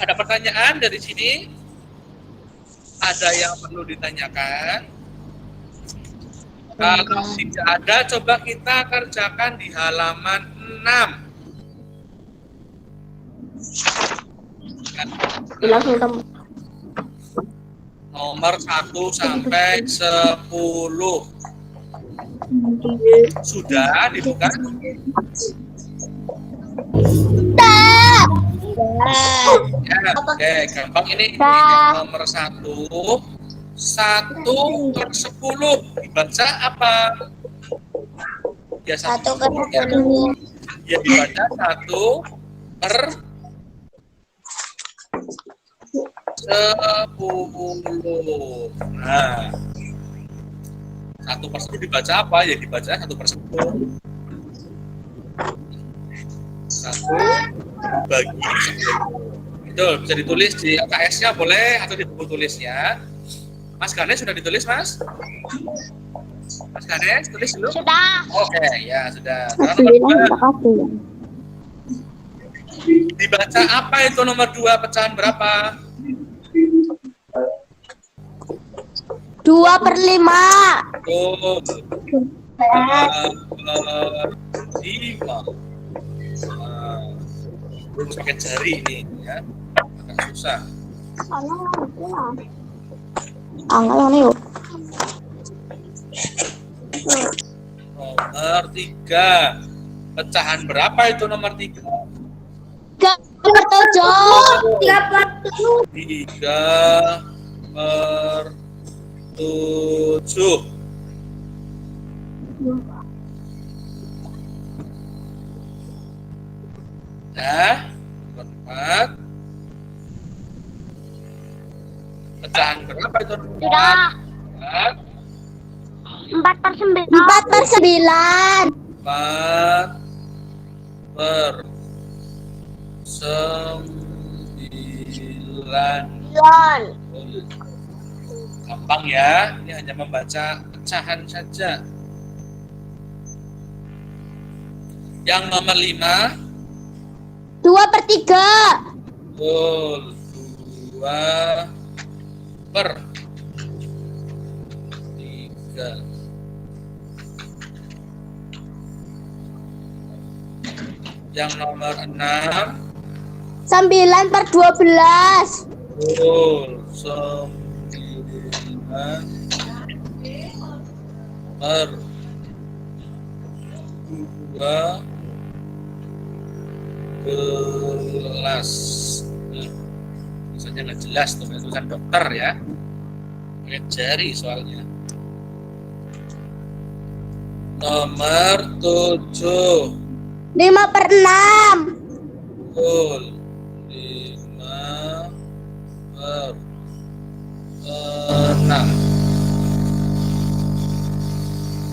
Ada pertanyaan dari sini? Ada yang perlu ditanyakan? Kalau tidak ada, coba kita kerjakan di halaman 6. Nomor 1 sampai 10. Sudah dibuka? Ya, oke, gampang ini. Nomor 1. 1/10 dibaca apa? Ya, 1/10. Ya, dibaca 1/10. Nah, 1/10 dibaca apa? Ya dibaca 1/10. 1 bagi 10. Itu bisa ditulis di LKS-nya boleh atau di buku tulisnya. Mas Ganes sudah ditulis, Mas? Mas Ganes, tulis dulu. Sudah. Oke, ya sudah. Nomor 2. Dibaca apa itu nomor 2, pecahan berapa? 2/5. Oh, 5. Belum pakai jari ini ya, agak susah. Angkat yuk. Nomor 3. Pecahan berapa itu nomor 3? 3/7. 3/7. Ya, nomor 4. Pecahan berapa itu nomor 4? 4/9. 4/9. 4/9. Gampang ya, ini hanya membaca pecahan saja. Yang nomor 5. 2/3. Betul, 2/3. Yang nomor 6. 9/12. Betul, 9/12. Tulisannya nggak jelas tuh, tulisan dokter ya. Pakai jari soalnya. Nomor 7. 5/6. Betul. 5/6.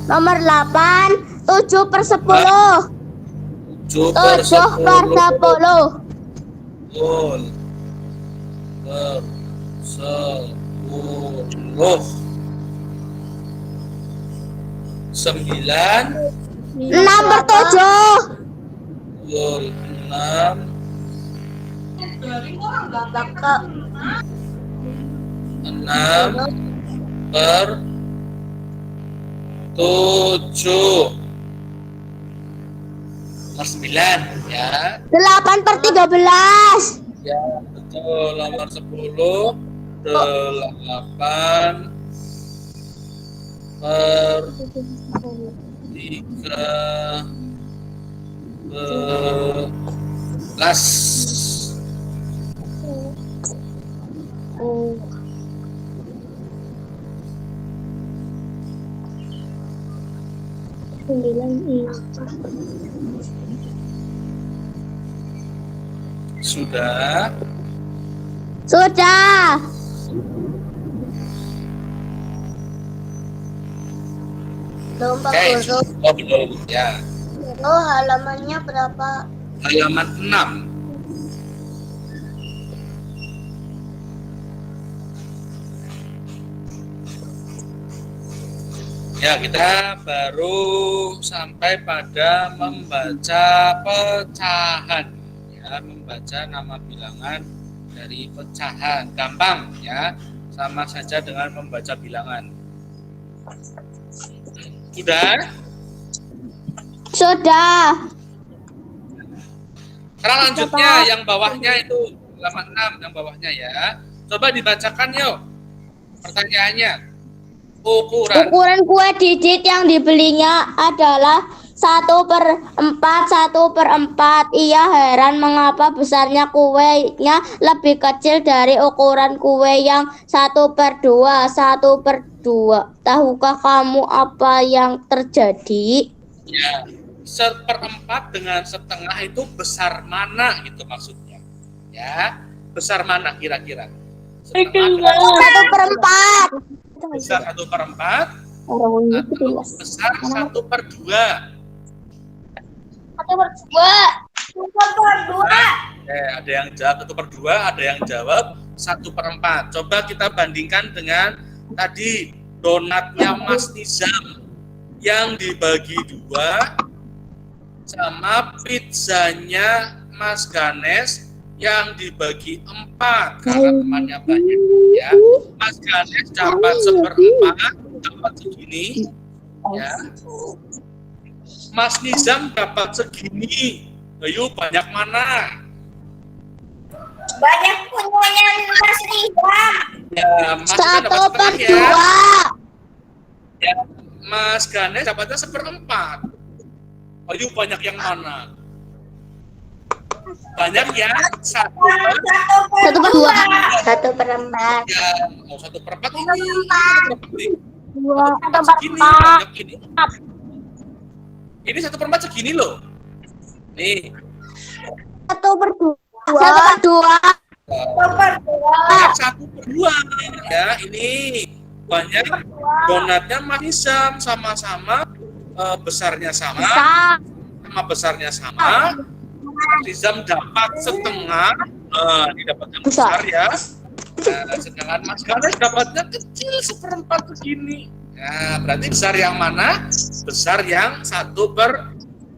Nomor 8. 7/10. 7/10. Betul. 10. 9. 6/7. Betul. 6. 6/7. Nomor 9 ya. 8/13. Ya, betul. Nomor 10. 8/13. Sudah. Sudah. Oke. Oh, belum ya. Halamannya berapa? Halaman 6. Ya, kita baru sampai pada membaca pecahan. Ya, membaca nama bilangan dari pecahan. Gampang ya, sama saja dengan membaca bilangan. Sudah? Sudah. Sekarang lanjutnya yang bawahnya itu halaman 6 yang bawahnya ya. Coba dibacakan yuk. Pertanyaannya. Ukuran kue digit yang dibelinya adalah 1/4, 1/4. Ia heran mengapa besarnya kuenya lebih kecil dari ukuran kue yang 1/2, 1/2. Tahukah kamu apa yang terjadi? Ya, 1/4 dengan setengah itu besar mana gitu maksudnya. Ya, besar mana kira-kira? 1/4. Besar 1/4 atau besar 1/2? 1/2. Ada yang jawab 1/2, ada yang jawab 1/4. Coba kita bandingkan dengan tadi donatnya Mas Nizam yang dibagi 2 sama pizzanya Mas Ganes yang dibagi 4 karena temannya banyak ya. Mas Ganes dapat 1/4, dapat segini ya. Mas Nizam dapat segini. Ayo banyak mana? Banyak punyanya Mas Nizam. Ya, Mas Nizam dapat setengah ya. 1/2. Ya, Mas Ganes dapatnya 1/4. Ayo banyak yang mana? Banyak yang 1/2. 1/4. Ya, mau 1/4 ini. 2 Segini, banyak ini. Ini 1/4 segini loh. Nih. 1/2. 1/2. 1/2 ya, ini banyak donatnya Mas Nizam sama-sama besarnya sama, besarnya sama. Mas Nizam dapat setengah, ini dapatnya besar ya. Sedangkan Mas Ganes dapatnya kecil 1/4 begini. Nah, berarti besar yang mana? Besar yang 1/2.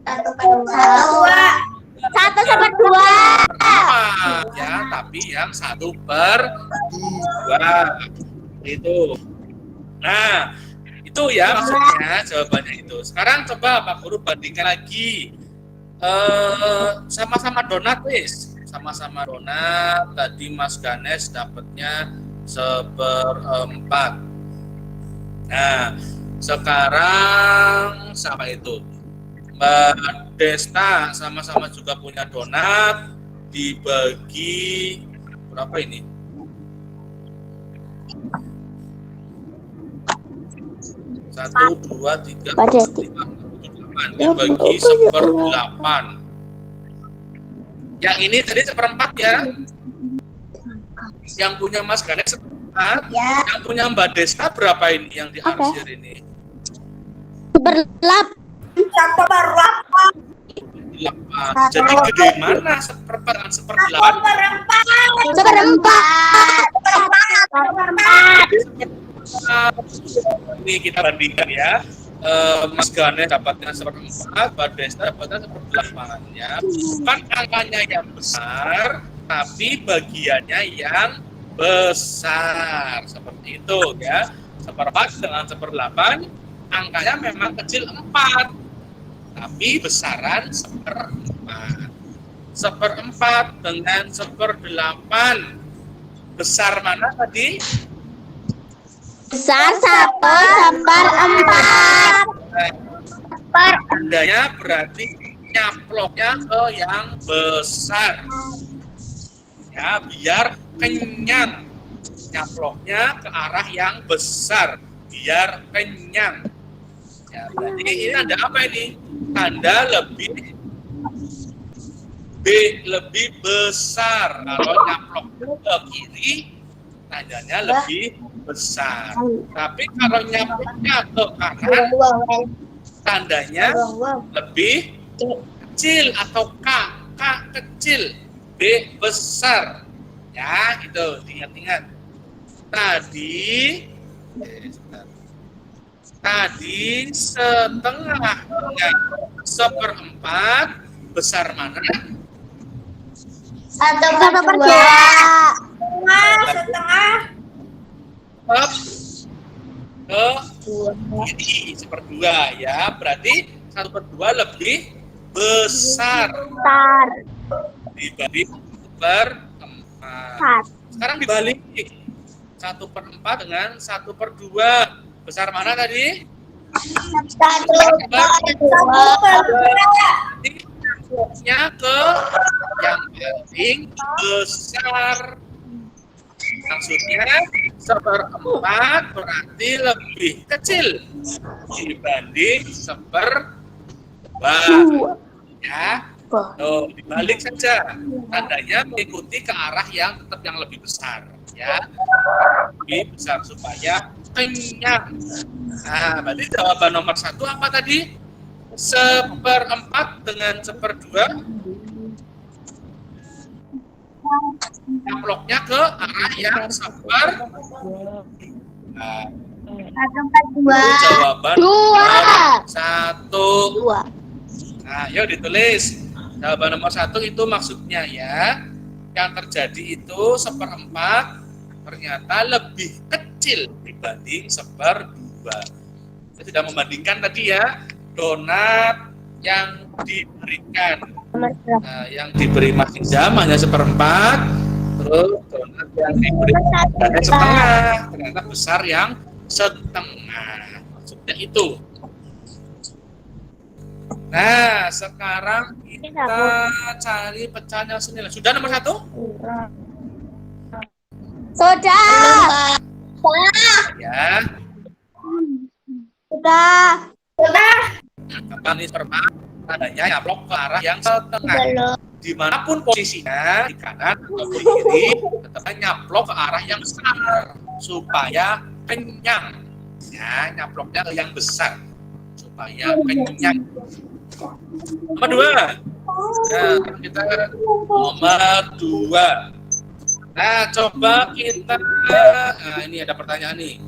1/2. Ya, tapi yang 1/2 itu. Nah, itu ya maksudnya jawabannya itu. Sekarang coba Pak Guru bandingkan lagi. Sama-sama donat, wis. Sama-sama donat. Tadi Mas Ganes dapatnya 1/4. Nah, sekarang sama itu. Mbak Desta sama-sama juga punya donat, dibagi berapa ini? Satu, dua, tiga, empat, lima, delapan. Dibagi 1/8. Yang ini tadi 1/4 ya. Yang punya Mas Ganes 1/4. Ya. Yang punya Mbak Desta berapa ini yang diarsir ini? 1/8. 1/8. Jadi gede mana 1/4 dan 1/8? 1/4. Ini kita bandingkan ya. Mas Ganes dapatnya 1/4, Mbak Desta dapatnya 1/8 ya. Bukan angkanya yang besar, tapi bagiannya yang besar seperti itu ya. 1/4 dengan 1/8 angkanya memang kecil 4, tapi besaran 1/4. 1/4 dengan 1/8 besar mana tadi? Besar 1/4. Tandanya berarti nyaploknya ke yang besar ya, biar kenyang. Nyaploknya ke arah yang besar biar kenyang ya. Berarti ini ada apa ini? Tanda lebih lebih besar. Kalau nyaplok ke kiri tandanya lebih besar, tapi kalau nyaploknya ke kanan tandanya lebih kecil atau K kecil, B besar ya. Itu ingat-ingat tadi setengah dengan 1/4 besar mana? 1/2. Setengah. Ke kiri 1/2 ya, berarti 1/2 lebih besar dibanding 1/4. Sekarang dibalik 1/4 dengan 1/2 besar mana tadi? 1/2 ke yang paling besar. Maksudnya 1/4 berarti lebih kecil dibanding 1/2 ya. Dibalik saja, tandanya mengikuti ke arah yang tetap yang lebih besar ya, lebih besar supaya kenyang. Nah, berarti jawaban nomor 1 apa tadi? 1/4 dengan 1/2 nyaploknya ke arah yang 1/2. Jawaban 1. Nah, yuk ditulis. Jawaban nomor 1 itu maksudnya ya, yang terjadi itu 1/4 ternyata lebih kecil dibanding 1/2. Saya sudah membandingkan tadi ya, donat yang diberikan, yang diberi Mas Nizam hanya 1/4, terus donat yang diberi setengah, ternyata besar yang setengah. itu. Nah, sekarang kita cari pecahan yang senilai. Sudah nomor 1? Sudah. Ya. Sudah. Kapan ini pertama adanya nyaplok ke arah yang setengah. Belum. Dimanapun posisinya, di kanan atau di kiri, tetap nyaplok ke arah yang besar supaya kenyang. Ya, nyaploknya ke yang besar supaya kenyang. Nomor 2. Nah, kita nomor 2. Nah, coba kita, nah ini ada pertanyaan nih.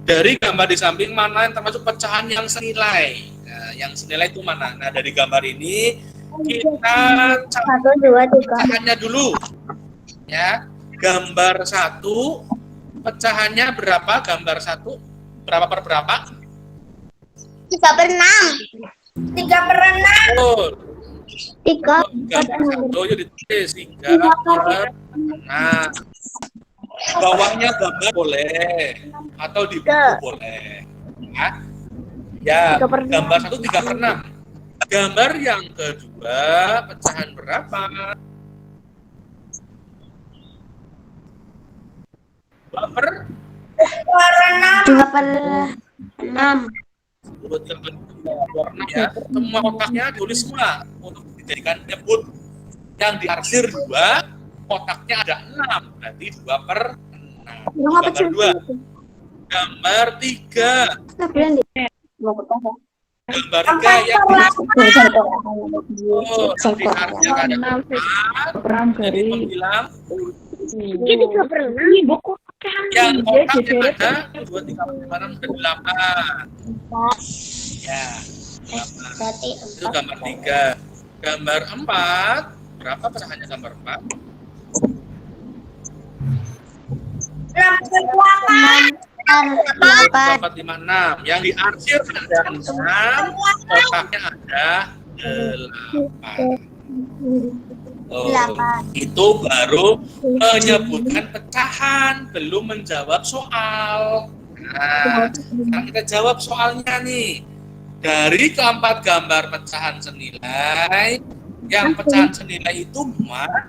Dari gambar di samping mana yang termasuk pecahan yang senilai? Nah, yang senilai itu mana? Nah, dari gambar ini kita cari 1, 2, 3. pecahannya dulu. Ya, gambar 1 pecahannya berapa? Gambar 1 berapa per berapa? 3/6. 3/6. Oh, 3. gambar 1 ya ditulis 3/6. Bawahnya gambar boleh atau di buku boleh. Ya, gambar 1 3/6. Gambar yang kedua pecahan berapa? 2/6. Ya, semua kotaknya tulis semua untuk dijadikan nyebut. Yang diarsir 2, kotaknya ada 6, berarti 2/6. Gambar 2. Gambar 3. Gambar 3 yang diarsir ada 4, jadi pembilang Ini 3/6. yang kotaknya ada 2, 3, 4, 5, 6, 8. Ya, 8. Itu gambar 3. Gambar 4, berapa pecahannya gambar 4? 4, 5, 6. Yang diarsir ada 6, kotaknya ada 8. Oh, itu baru menyebutkan pecahan, belum menjawab soal. Nah, sekarang kita jawab soalnya nih. Dari keempat gambar pecahan senilai, yang pecahan senilai itu mana?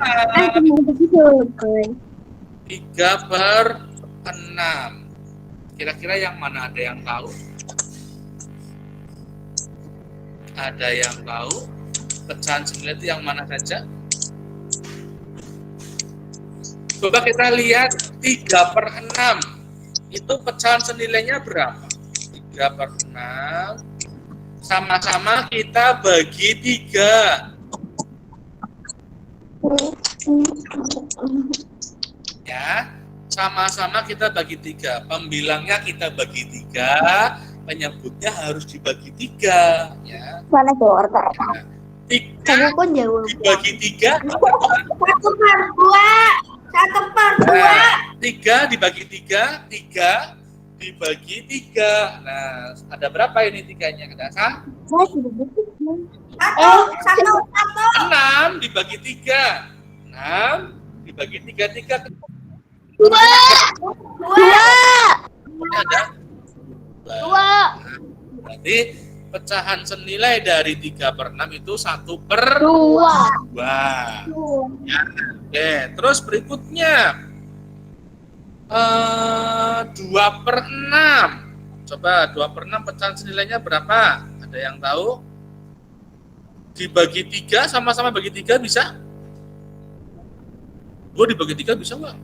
3/6. Kira-kira yang mana, ada yang tahu? Ada yang tahu? Pecahan senilai itu yang mana saja? Coba kita lihat 3/6. Itu pecahan senilainya berapa? 3/6. Sama-sama kita bagi 3. Ya, sama-sama kita bagi 3. Pembilangnya kita bagi 3, penyebutnya harus dibagi 3. Ya. Mana jawab? 3 pun jawab. dibagi 3. 3 dibagi 3, 3 dibagi 3. Nah, ada berapa ini 3-nya? Ada 6 dibagi 3. 6 dibagi 3, 3. 2. Ada 2. Berarti pecahan senilai dari 3/6 itu 1/2. Ya. Oke, terus berikutnya 2/6. Coba 2/6 pecahan senilainya berapa? Ada yang tahu? Dibagi 3, sama-sama bagi 3 bisa? 2 dibagi 3 bisa nggak?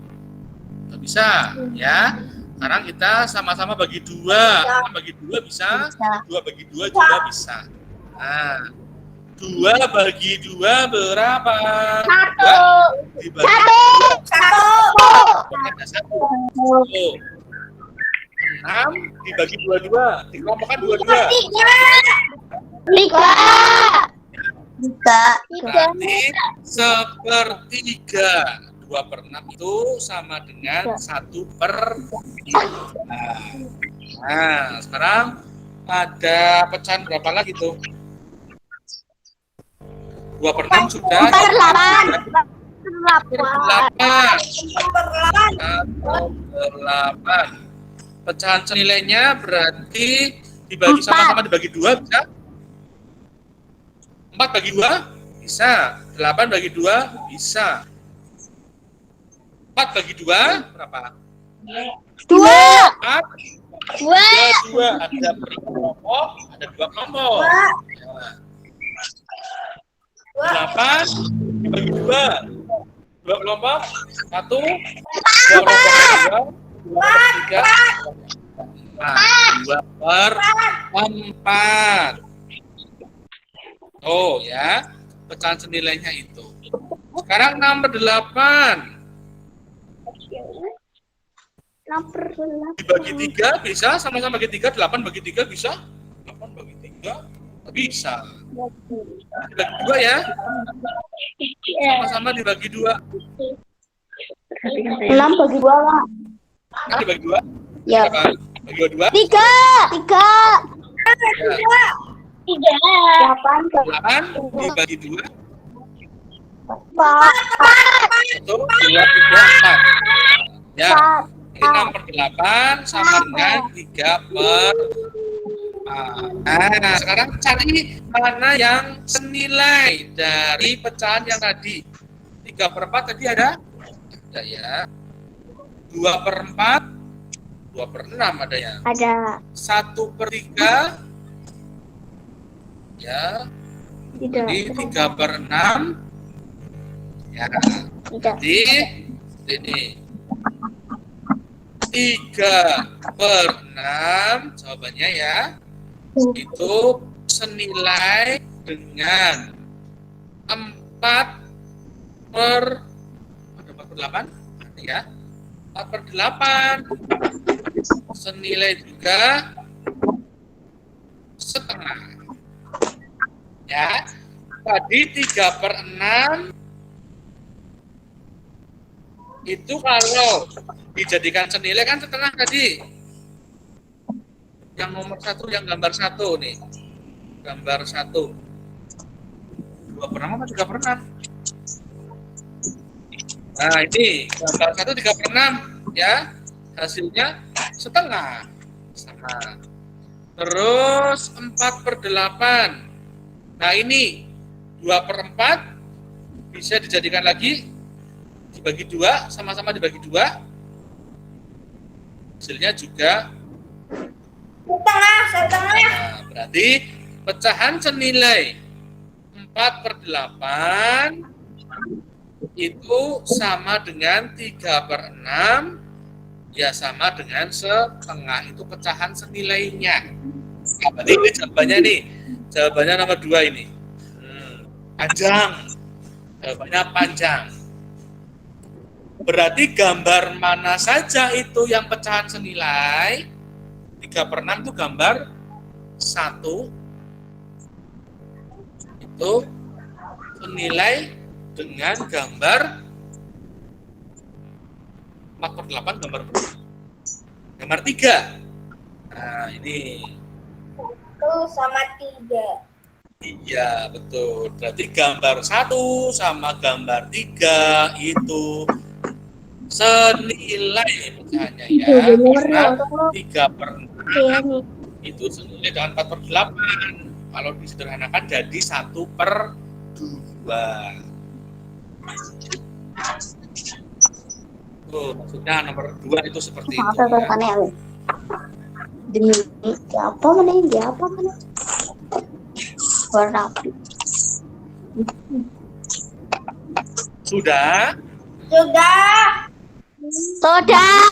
Nggak bisa, ya. Sekarang kita sama-sama bagi 2. Bagi 2 bisa, 2 bagi 2 juga bisa. Nah, 2 bagi 2 berapa? 1. Dibagi 6 dibagi 22, dikelompokkan 22. 3. Berarti 1/3. 2/6 itu sama dengan 1/3. Nah, sekarang ada pecahan berapa lagi tuh? 2/6 sudah. 8. Pecahan senilainya berarti Dibagi 4. sama-sama dibagi 2 bisa? 4 bagi 2 bisa. 8 bagi 2 bisa. 4 bagi 2 berapa? 2. 4 2 ada berapa kelompok? Ada 2 kelompok. Ya. 8 dibagi 2. 2 kelompok. 1 2 kelompok 2 3 2 per 4. Oh ya, pecahan senilainya itu. Sekarang nomor 8. Dibagi 3 bisa, sama-sama bagi 3, 8 bagi 3 bisa. 8 bagi 3 bisa. Dibagi 2 ya. Sama-sama dibagi 2. 6 bagi 2, Pak. Dibagi 2. Ya. Berapa? Bagi 2. 3. 8 8 dibagi 2. 4. 1 2 3 4. Ya. Ini 6 per 8 sama dengan 3 per 4. Nah, sekarang cari mana yang senilai dari pecahan yang tadi. 3 per 4 tadi ada? Ada ya. 2 per 4, 2 per 6 ada ya. Ada. 1 per 3, ya. Tidak. Jadi 3 per 6, ya. Tidak. Jadi ini 3 per 6 jawabannya ya itu senilai dengan 4 per 8 ya, 4 per 8 senilai juga setengah ya. Tadi 3 per 6 itu kalau dijadikan senilai kan setengah tadi. Yang nomor 1, yang gambar 1 nih. Gambar 1. 2 per 6 apa 3 per 6? Nah ini, gambar 1 3 per 6 ya. Hasilnya setengah. Terus 4 per 8. Nah ini, 2 per 4 bisa dijadikan lagi dibagi 2, sama-sama dibagi 2. Hasilnya juga setengah. Nah, berarti pecahan senilai 4 per 8 itu sama dengan 3 per 6, ya sama dengan setengah. Itu pecahan senilainya. Nah, berarti ini jawabannya nih. Jawabannya nomor 2 ini. Panjang. Jawabannya panjang. Berarti gambar mana saja itu yang pecahan senilai 3 per 6 itu gambar 1 itu senilai dengan gambar 4 per 8 gambar 3. Nah ini Itu sama 3. iya betul. Berarti gambar 1 sama gambar 3 itu senilai pecahannya ya, karena 3 per 6 itu senilai dengan 4 per 8. Kalau disederhanakan jadi 1 per 2. Tuh, maksudnya nomor 2 itu seperti itu ya. Demi apa mana? Warna api. Sudah? Sudah. Sudah.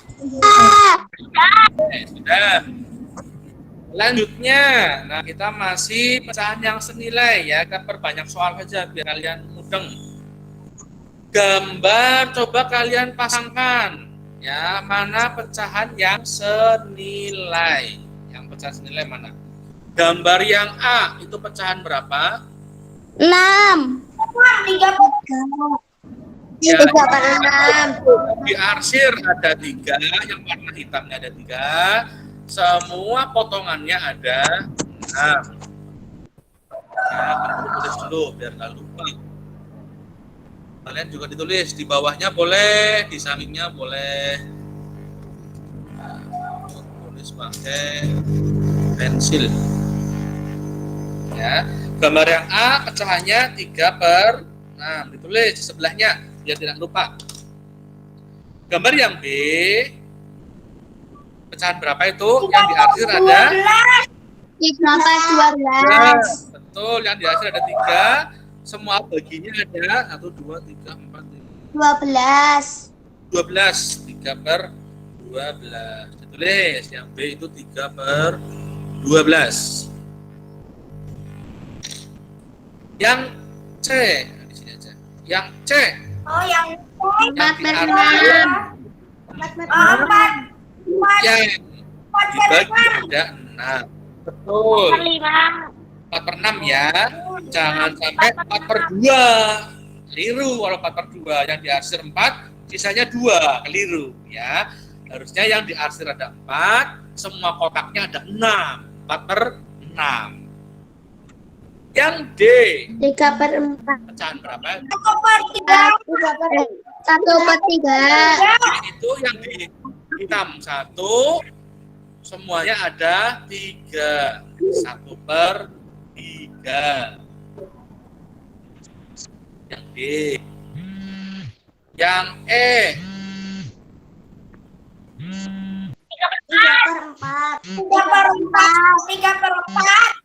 Selanjutnya, nah kita masih pecahan yang senilai ya. Kita perbanyak soal saja biar kalian mudeng. Gambar coba kalian pasangkan ya, mana pecahan yang senilai. Yang pecahan senilai mana? Gambar yang A itu pecahan berapa? 6. 3 Ya, per 6. di arsir ada 3, yang warna hitamnya ada 3, semua potongannya ada 6. Ya, tulis dulu biar nggak lupa. Kalian juga ditulis di bawahnya boleh, di sampingnya boleh. Nah, tulis pakai pensil. Ya, gambar yang A pecahannya 3/6, ditulis di sebelahnya biar tidak lupa. Gambar yang B pecahan berapa itu? Yang diarsir ada 3/12. betul, yang diarsir ada 3. Semua baginya ada 1, 2, 3, 4, 5, 12. 12. 3/12. Ditulis yang B itu 3/12. Yang C, nah, di sini aja. Yang C. Oh, yang 4/6. Yang dibagi ada 6. Betul. 4/6 ya. Jangan sampai 4/2. Keliru kalau 4/2. Yang diarsir 4, sisanya 2. Keliru ya. Harusnya yang diarsir ada 4, semua kotaknya ada 6. 4/6. Yang D 3/4. pecahan berapa? 1/3. Itu yang di hitam 1, semuanya ada 3. 1/3. Yang D. Yang E 3/4.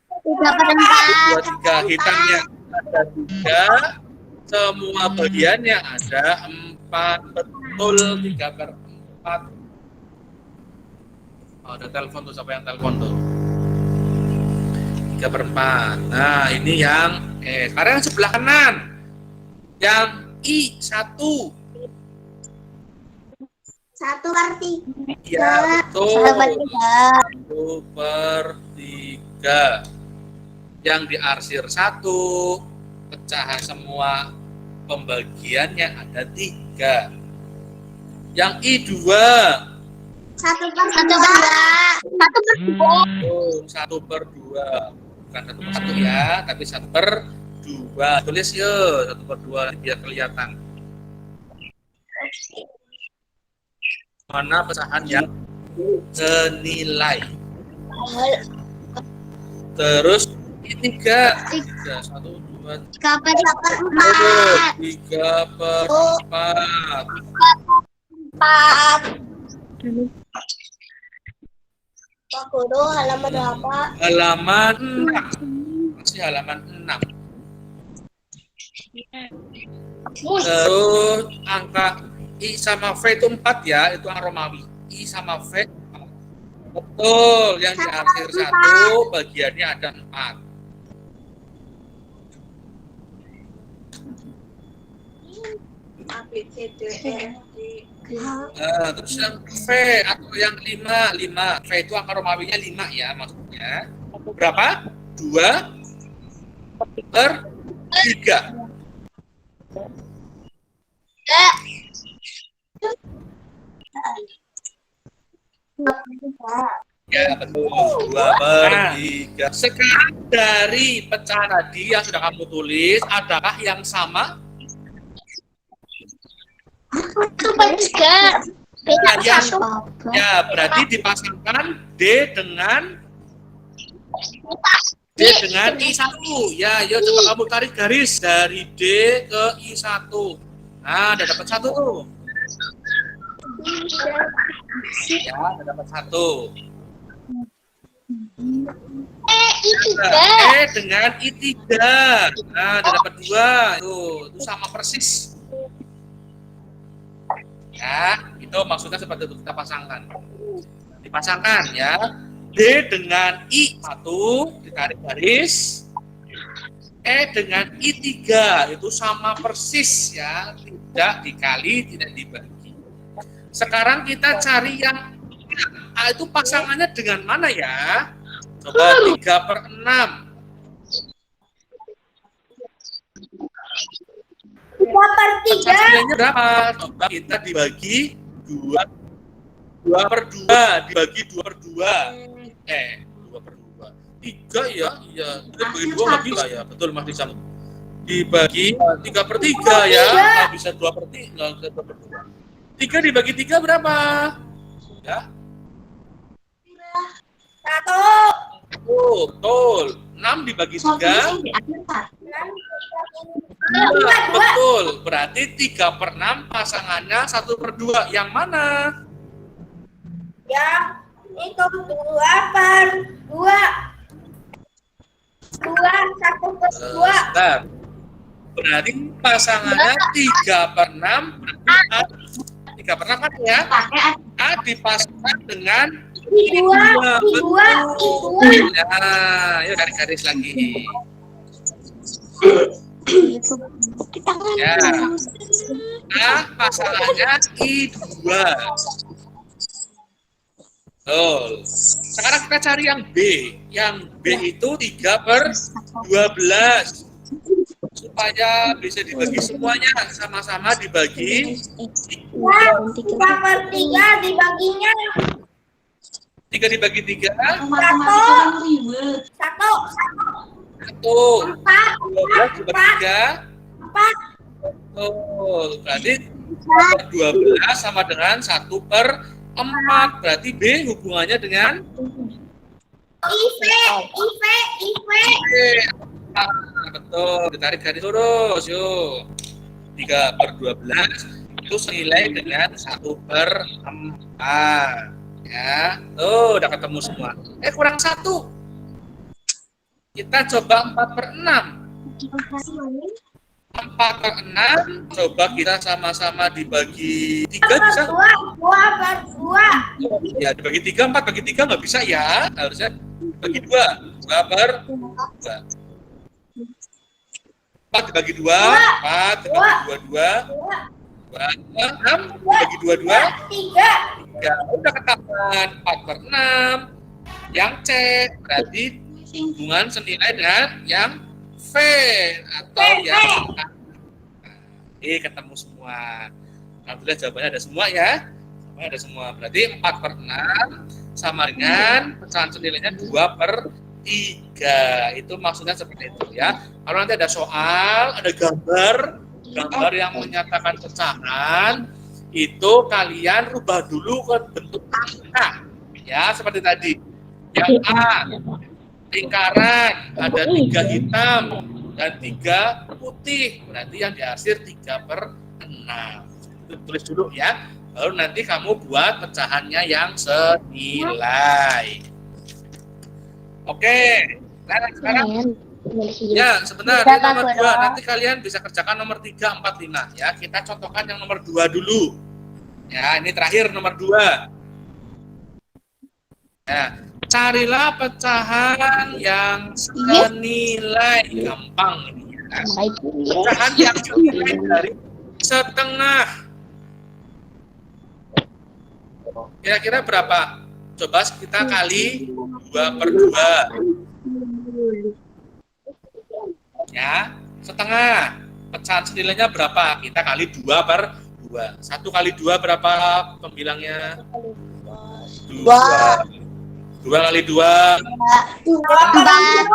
Hitamnya ada 3, semua bagiannya ada 4. Betul, 3/4. Oh, ada telepon tuh, siapa yang telepon tuh? 3/4. Nah, ini yang sekarang yang sebelah kanan. Yang I1. 1/3. Iya, betul. 1/3. Yang diarsir 1, pecahan semua pembagiannya ada 3. Yang I2 1/2. Bukan 1/1 ya, tapi 1/2. Tulis yuk 1/2 biar kelihatan. Mana pecahan yang senilai. Terus I3 1, 2, 3/4. 3/4. Pak Guru, halaman berapa? Halaman 6. Masih halaman 6. Terus angka I sama V itu 4 ya, itu angka Romawi. I sama V. Betul, yang diarsir 1 bagiannya ada 4. Terus yang V atau yang 5. V itu angka Romawinya 5 ya, maksudnya. Berapa? 2/3. Ya betul, 2/3. Sekarang dari pecahan tadi yang sudah kamu tulis, adakah yang sama? 1/3. Nah, ya berarti dipasangkan D dengan I1. Ya, yuk coba kamu tarik garis dari D ke I1. Nah, udah dapat 1 tuh. Ya, udah dapat 1. E dengan I3. Nah, udah dapat 2. Itu sama persis. Ya, itu maksudnya seperti itu, kita pasangkan. Dipasangkan ya. D dengan I1 ditarik garis. E dengan I3 itu sama persis ya, tidak dikali, tidak dibagi. Sekarang kita cari yang A itu pasangannya dengan mana ya? Coba 3/6. 3/3. Hasilnya berapa? Coba kita dibagi 2/2 dibagi 2/2. 2/2. 3 ya, iya. Dibagi 2 nggak bisa ya, betul Mas Rizal. Dibagi 3/3 ya, nggak bisa 2/3, nggak bisa 2/2. 3 dibagi 3 berapa? Ya. 1. Betul. 6 dibagi 3. Betul. Berarti 3/6 pasangannya 1/2. Yang mana? Yang itu 2/2. 1/2. Bentar. Berarti pasangannya 3/6. 3/6 kan ya? A dipasangkan dengan dua. Nah, yuk garis-garis lagi. Ya. A pasangannya I2. Betul. Sekarang kita cari yang B. Yang B itu 3/12. Supaya bisa dibagi semuanya, sama-sama dibagi 3/3 dibaginya 3 dibagi 3 1. 12 dibagi 3 4. betul, berarti 12 sama dengan 1/4. Berarti B hubungannya dengan IV. betul, ditarik garis lurus, yuk. 3/12 itu senilai dengan 1/4. Ya, tuh udah ketemu semua. Kurang 1. Kita coba 4/6. 4/6 coba kita sama-sama dibagi 3 bisa? 2/2. Ya, dibagi 3, 4 bagi 3 nggak bisa ya. Harusnya bagi 2. 2/2. 4 dibagi 2, 4 dibagi 2, 6 dibagi 2, 3. udah ketahuan 4/6. Yang C berarti hubungan senilai dengan yang V atau yang ketemu semua. Alhamdulillah jawabannya ada semua ya. Jawabannya ada semua. Berarti 4/6 sama dengan pecahan senilainya 2/3. Itu maksudnya seperti itu ya. Kalau nanti ada soal, ada gambar yang menyatakan pecahan, itu kalian rubah dulu ke bentuk angka. Ya, seperti tadi. Yang A, lingkaran, ada 3 hitam dan 3 putih. Berarti yang dihasil 3/6. Itu tulis dulu ya. Baru nanti kamu buat pecahannya yang senilai. Oke. Nah, sekarang ya, sebentar. Ini nomor 2. Nanti kalian bisa kerjakan nomor 3, 4, 5. Ya, kita contohkan yang nomor 2 dulu. Ya, ini terakhir nomor 2. Ya, carilah pecahan yang senilai. Gampang ini ya. Pecahan yang senilai dari setengah. Kira-kira berapa? Coba kita kali 2/2. Ya, setengah. Pecahan senilainya berapa? Kita kali 2/2. 1 kali 2 berapa pembilangnya? 2. 2 kali 2. 4.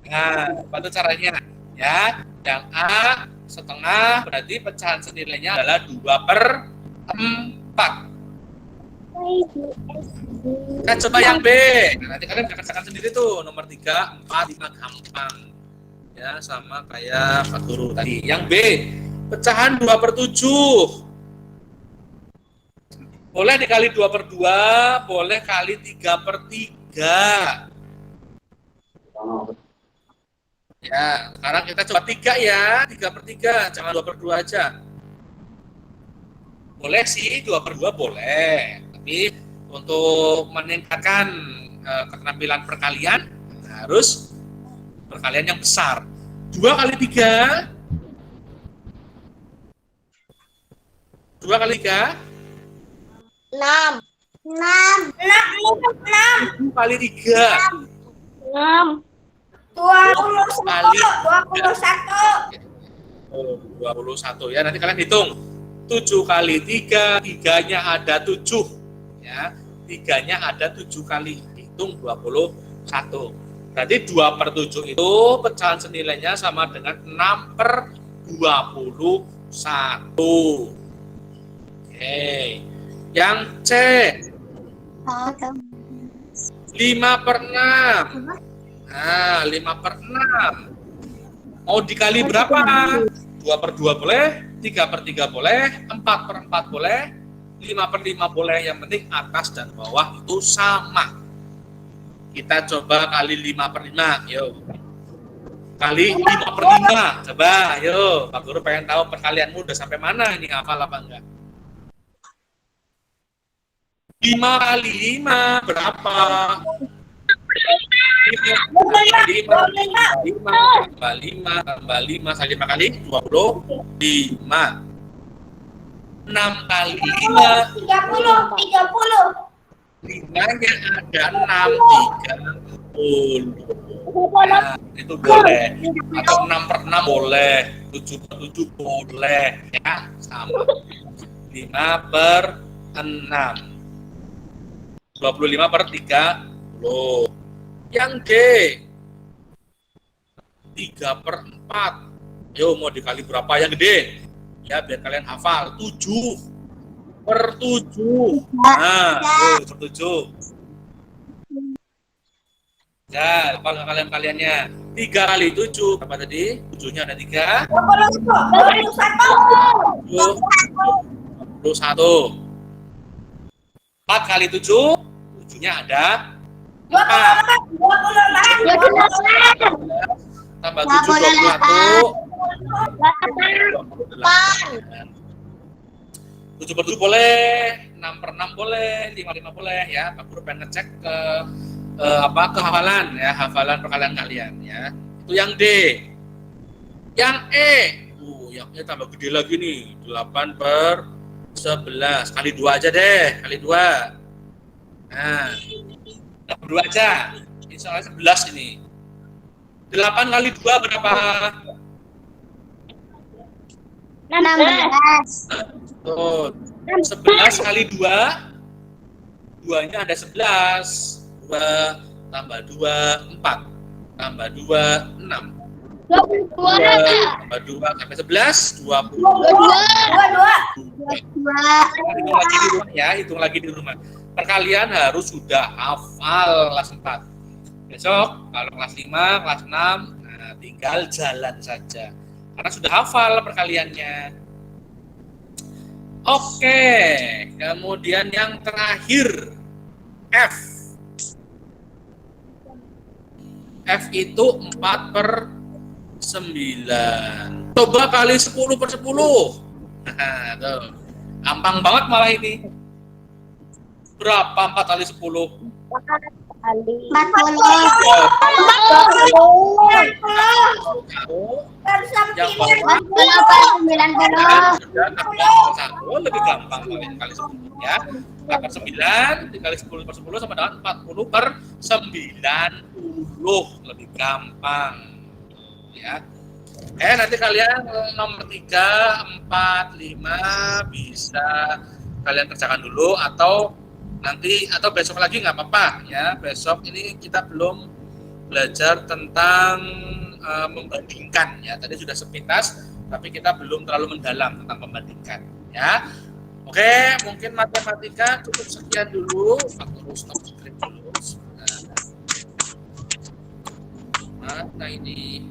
Nah, itu caranya. Ya, yang A setengah berarti pecahan senilainya adalah 2/4. Kita coba yang B. Nah, nanti kalian bisa kerjakan sendiri tuh. Nomor 3, 4, 5 gampang. Ya, sama kayak Pak Guru tadi. Yang B, pecahan 2/7. Boleh dikali 2/2, boleh kali 3/3. Ya, sekarang kita coba 3 ya. 3/3, jangan 2/2 aja. Boleh sih, 2/2 boleh. Tapi untuk meningkatkan keterampilan perkalian, harus perkalian yang besar. 2 kali 3. 2 kali 3. 6. 7 kali 3. 6. 21 ya, nanti kalian hitung. 7 kali 3, 3-nya ada 7 ya, 3-nya ada 7 kali, hitung 21. Berarti 2/7 itu pecahan senilainya sama dengan 6/21. Oke. Yang C. 5/6. Nah, 5/6. Mau dikali berapa? 2/2 boleh, 3/3 boleh, 4/4 boleh, 5/5 boleh. Yang penting atas dan bawah itu sama. Kita coba kali 5/5, yuk. Kali 5/5, coba, yuk. Pak Guru pengen tahu perkalianmu udah sampai mana ini, hafal apa enggak? 5 kali 5 berapa? 5 tambah 5 kali 5 kali 25. 6 kali 5 30. 5-nya ada 6, 30. Nah, itu boleh. Atau 6/6 boleh, 7/7 boleh, ya, sama. 5/6. 25/30. Yang D 3/4. Yo, mau dikali berapa yang gede? Ya, biar kalian hafal. 7/7. Nah, 7/7. Ya, apa kalian-kaliannya? 3 kali 7. Berapa tadi? 7-nya ada 3. 21. 4 kali 7. 7-nya ada 4. Tambah 7, 21. 7/7 boleh, 6/6 boleh, 5/5 boleh, ya. Pak Guru pengen ngecek ke kehafalan, ya, hafalan perkalian kalian, ya. Itu yang D. Yang E, yang E tambah gede lagi nih, 8/11 kali 2 aja deh, kali 2. Nah, 2 aja. Ini soalnya 11 ini. 8 kali 2 berapa? 16. Tuh, 11 kali 2, 2-nya ada 11. 2 tambah 2, 4. Tambah 2, 6. 2 tambah 2 sampai 11, 20. 22. Hitung lagi di rumah, ya, hitung lagi di rumah. Perkalian harus sudah hafal kelas 4. Besok kalau kelas 5, kelas 6, nah, tinggal jalan saja. Karena sudah hafal perkaliannya. Oke, kemudian yang terakhir, F. F itu 4/9. Coba kali 10/10. Nah, tuh. Gampang banget malah ini. Berapa 4 kali 10? 40. Yang bawah 90. lebih gampang kali 10, ya. 4/9 dikali 10/10 sama dengan 40/90, lebih gampang, ya. Nanti kalian nomor 3, 4, 5 bisa kalian kerjakan dulu, atau nanti atau besok lagi nggak apa-apa, ya. Besok ini kita belum belajar tentang membandingkan, ya. Tadi sudah sepintas, tapi kita belum terlalu mendalam tentang membandingkan, ya. Oke, mungkin matematika cukup sekian dulu. Aku stop screen dulu. Mana ini?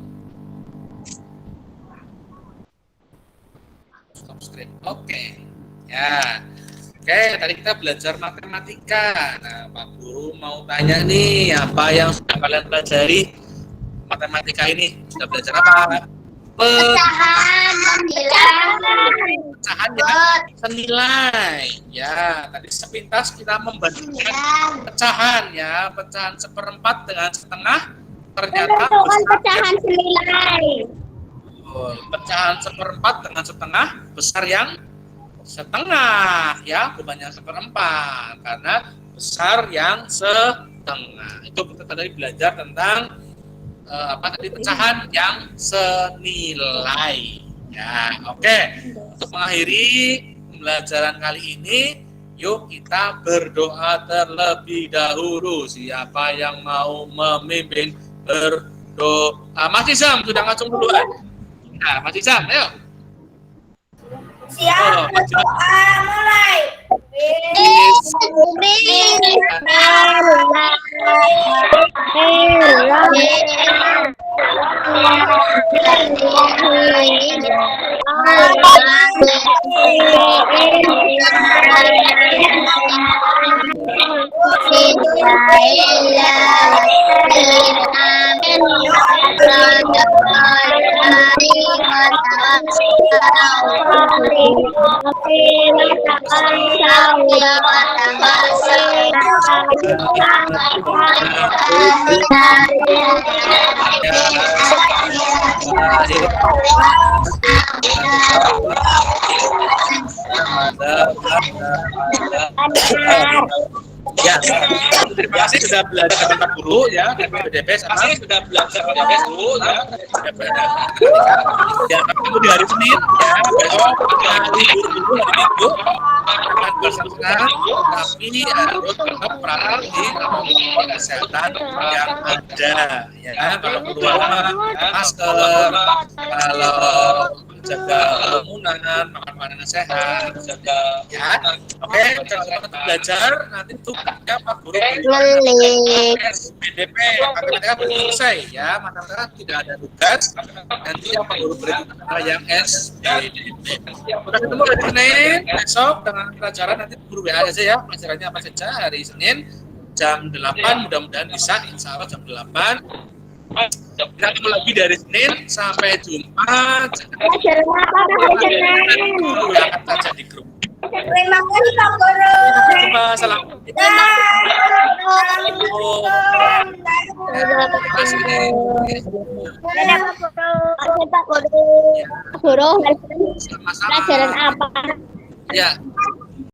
Stop screen. Oke. Ya. Oke, tadi kita belajar matematika. Nah, Pak Guru mau tanya nih, apa yang sudah kalian pelajari matematika ini? Sudah belajar apa? Pecahan yang senilai, ya. Tadi sepintas kita membandingkan pecahan, ya, pecahan 1/4 dengan setengah, ternyata pecahan senilai. Pecahan 1/4 dengan setengah besar yang setengah, ya, bukan yang 1/4, karena besar yang setengah. Itu kita tadi belajar tentang pecahan yang senilai, ya. Oke, untuk mengakhiri pembelajaran kali ini, yuk kita berdoa terlebih dahulu. Siapa yang mau memimpin berdoa? Mas Isam sudah ngacung duluan. Nah, Mas Isam, ayo. Siap, berdoa mulai. Ya, terima kasih sudah belajar dengan Pak Guru ya, PDP sama sudah belajar PDP dulu ya. Ya, tapi di hari Senin ya, besok libur dulu hari Minggu akan bersenang, tapi harus tetap praktik protokol kesehatan yang ada ya. Kalau keluar masker, kalau jaga kerumunan, makan makanan sehat, jaga ya. Oke, jangan belajar nanti tugasnya Pak Guru PDP matematika belum selesai ya, matematika tidak ada tugas, nanti yang Pak Guru beri yang SPDP. Kita ketemu hari Senin besok dengan pelajaran, nanti Guru WA aja ya pelajarannya apa saja hari Senin jam 8, mudah-mudahan bisa, insya Allah jam 8. Kita ketemu lagi dari Senin sampai Jumat. Pelajaran apa hari Senin? Angkat saja di grup. Terima kasih Pak Guru. Terima kasih. Salam. Pak Guru. Guru, hari Senin pelajaran apa? Ya,